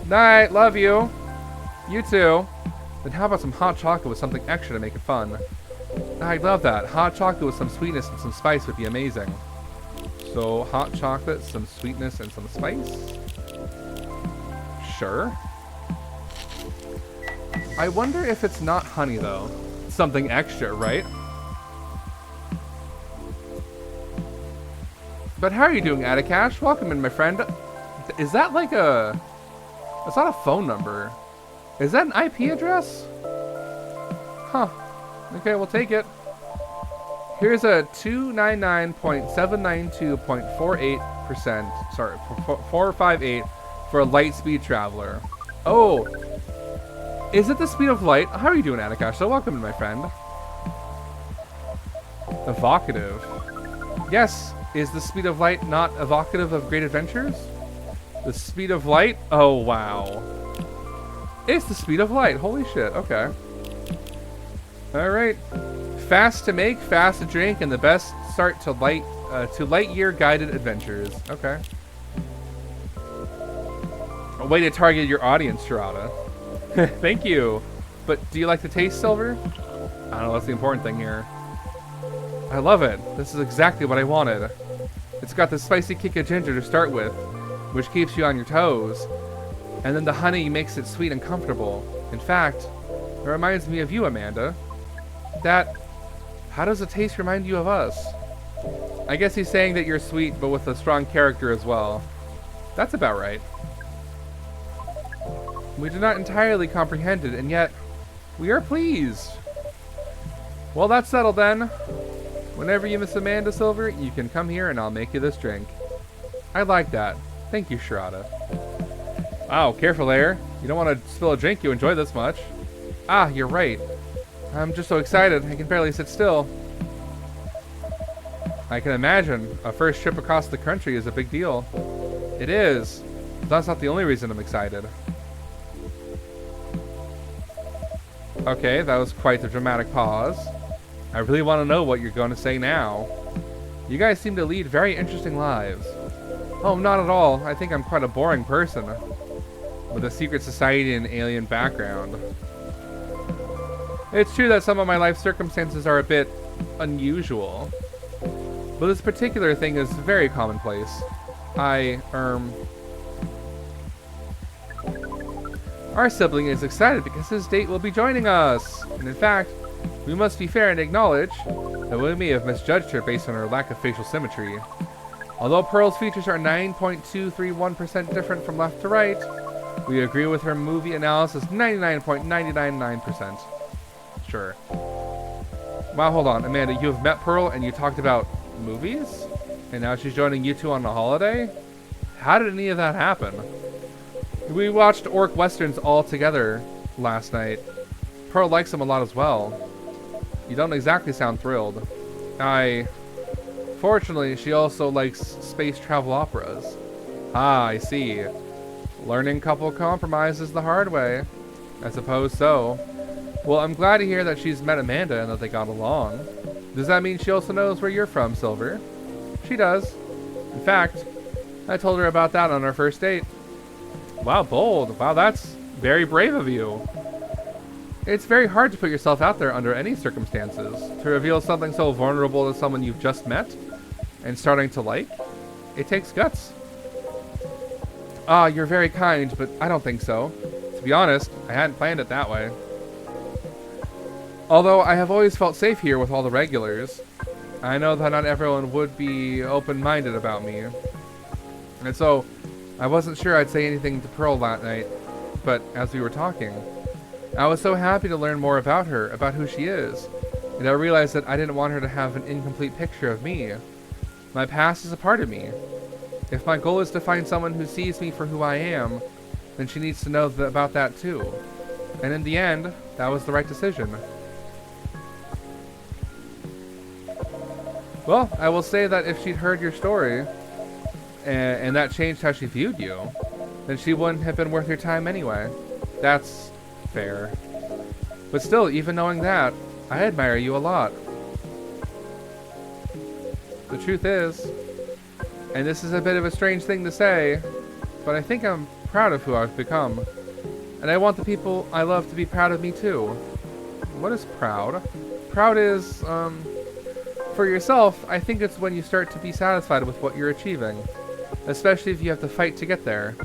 S1: Night, love you. You too. Then how about some hot chocolate with something extra to make it fun? I'd love that. Hot chocolate with some sweetness and some spice would be amazing. So, hot chocolate, some sweetness, and some spice? Sure. I wonder if it's not honey, though. Something extra, right? But how are you doing, Adakash? Welcome in, my friend. Is that like a... That's not a phone number. Is that an IP address? Huh. Okay, we'll take it. Here's a 299.792.48%. Sorry, 458 for a light speed traveler. Oh. Is it the speed of light? How are you doing, Adakash? So welcome in, my friend. Evocative. Yes. Is the speed of light not evocative of great adventures? The speed of light? Oh, wow. It's the speed of light. Holy shit. Okay. Alright. Fast to make, fast to drink, and the best start to light year guided adventures. Okay. A way to target your audience, Shirada. Thank you. But do you like the taste, Silver? I don't know, that's the important thing here. I love it. This is exactly what I wanted. It's got the spicy kick of ginger to start with, which keeps you on your toes. And then the honey makes it sweet and comfortable. In fact, it reminds me of you, Amanda. How does the taste remind you of us? I guess he's saying that you're sweet, but with a strong character as well. That's about right. We do not entirely comprehend it, and yet, we are pleased. Well, that's settled then. Whenever you miss Amanda, Silver, you can come here and I'll make you this drink. I like that. Thank you, Shirada. Wow, careful there. You don't want to spill a drink you enjoy this much. Ah, you're right. I'm just so excited, I can barely sit still. I can imagine. A first trip across the country is a big deal. It is. But that's not the only reason I'm excited. Okay, that was quite the dramatic pause. I really want to know what you're going to say now. You guys seem to lead very interesting lives. Oh, not at all. I think I'm quite a boring person. With a secret society and alien background. It's true that some of my life circumstances are a bit unusual. But this particular thing is very commonplace. Our sibling is excited because his date will be joining us. And in fact, we must be fair and acknowledge that we may have misjudged her based on her lack of facial symmetry. Although Pearl's features are 9.231% different from left to right, we agree with her movie analysis 99.999%. Sure. Wow, hold on. Amanda, you have met Pearl and you talked about movies? And now she's joining you two on a holiday? How did any of that happen? We watched Orc Westerns all together last night. Pearl likes them a lot as well. You don't exactly sound thrilled. Fortunately, she also likes space travel operas. Ah, I see. Learning couple compromises the hard way. I suppose so. Well, I'm glad to hear that she's met Amanda and that they got along. Does that mean she also knows where you're from, Silver? She does. In fact, I told her about that on our first date. Wow, bold. Wow, that's very brave of you. It's very hard to put yourself out there under any circumstances. To reveal something so vulnerable to someone you've just met and starting to like. It takes guts. Ah, you're very kind, but I don't think so. To be honest, I hadn't planned it that way. Although I have always felt safe here with all the regulars, I know that not everyone would be open-minded about me. And so, I wasn't sure I'd say anything to Pearl that night, but as we were talking, I was so happy to learn more about her, about who she is, and I realized that I didn't want her to have an incomplete picture of me. My past is a part of me. If my goal is to find someone who sees me for who I am, then she needs to know about that too. And in the end, that was the right decision. Well, I will say that if she'd heard your story, and that changed how she viewed you, then she wouldn't have been worth your time anyway. That's fair. But still, even knowing that, I admire you a lot. The truth is, and this is a bit of a strange thing to say, but I think I'm proud of who I've become. And I want the people I love to be proud of me too. What is proud? Proud is, for yourself, I think it's when you start to be satisfied with what you're achieving, especially if you have to fight to get there.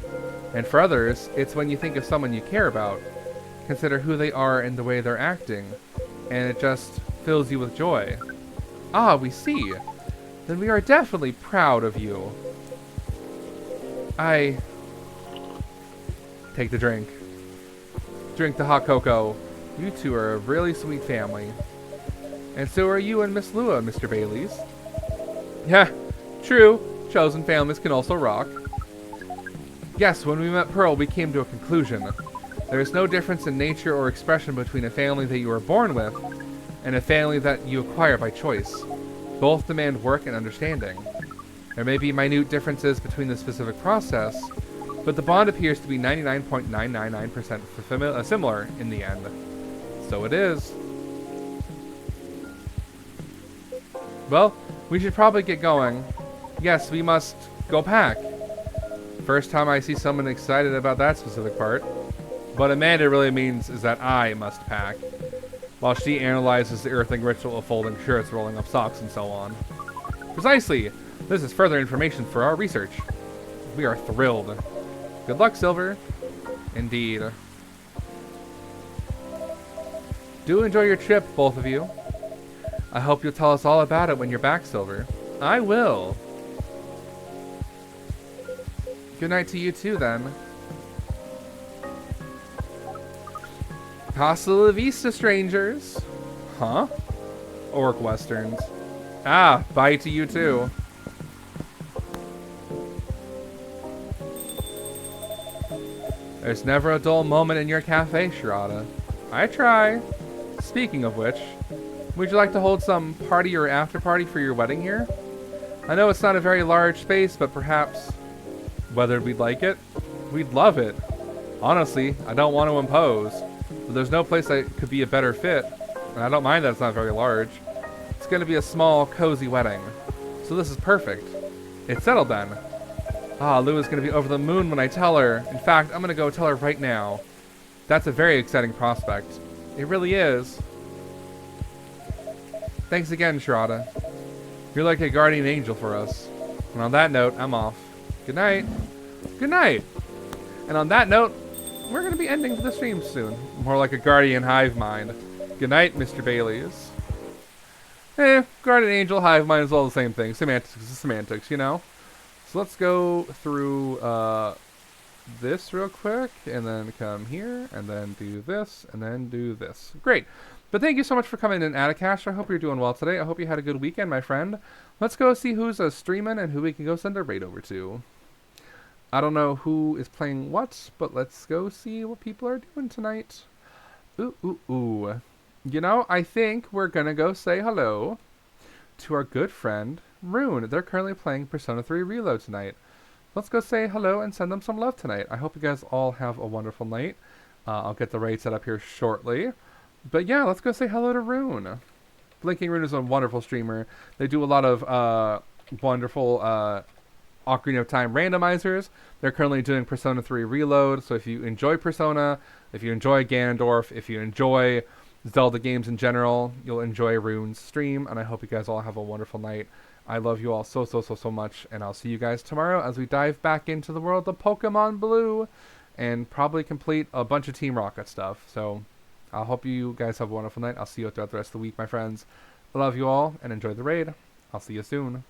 S1: And for others, it's when you think of someone you care about, consider who they are and the way they're acting, and it just fills you with joy. Ah, we see. Then we are definitely proud of you. Take the drink. Drink the hot cocoa. You two are a really sweet family. And so are you and Miss Lua, Mr. Baileys. Yeah, true. Chosen families can also rock. Yes, when we met Pearl, we came to a conclusion. There is no difference in nature or expression between a family that you are born with and a family that you acquire by choice. Both demand work and understanding. There may be minute differences between the specific process, but the bond appears to be 99.999% similar in the end. So it is. Well, we should probably get going. Yes, we must go pack. First time I see someone excited about that specific part. What Amanda really means is that I must pack, while she analyzes the earthing ritual of folding shirts, rolling up socks, and so on. Precisely! This is further information for our research. We are thrilled. Good luck, Silver. Indeed. Do enjoy your trip, both of you. I hope you'll tell us all about it when you're back, Silver. I will. Good night to you too, then. Hasta la vista, strangers. Huh? Orc westerns. Ah, bye to you too. There's never a dull moment in your cafe, Shirada. I try. Speaking of which, would you like to hold some party or after party for your wedding here? I know it's not a very large space, but perhaps whether we'd like it? We'd love it. Honestly, I don't want to impose, but there's no place that could be a better fit, and I don't mind that it's not very large. It's going to be a small, cozy wedding, so this is perfect. It's settled then. Ah, Lou is going to be over the moon when I tell her. In fact, I'm going to go tell her right now. That's a very exciting prospect. It really is. Thanks again, Shirada. You're like a guardian angel for us. And on that note, I'm off. Good night. Good night. And on that note, we're going to be ending the stream soon. More like a guardian hive mind. Good night, Mr. Bailey's. Guardian angel, hive mind is all the same thing. Semantics is semantics, you know? So let's go through this real quick, and then come here, and then do this, and then do this. Great. But thank you so much for coming in, Atticash. I hope you're doing well today. I hope you had a good weekend, my friend. Let's go see who's streaming and who we can go send a raid over to. I don't know who is playing what, but let's go see what people are doing tonight. Ooh, ooh, ooh. You know, I think we're going to go say hello to our good friend, Rune. They're currently playing Persona 3 Reload tonight. Let's go say hello and send them some love tonight. I hope you guys all have a wonderful night. I'll get the raid set up here shortly. But yeah, let's go say hello to Rune. Blinking Rune is a wonderful streamer. They do a lot of wonderful Ocarina of Time randomizers. They're currently doing Persona 3 Reload. So if you enjoy Persona, if you enjoy Ganondorf, if you enjoy Zelda games in general, you'll enjoy Rune's stream. And I hope you guys all have a wonderful night. I love you all so much, and I'll see you guys tomorrow as we dive back into the world of Pokemon Blue and probably complete a bunch of Team Rocket stuff. So I hope you guys have a wonderful night. I'll see you throughout the rest of the week, my friends. I love you all, and enjoy the raid. I'll see you soon.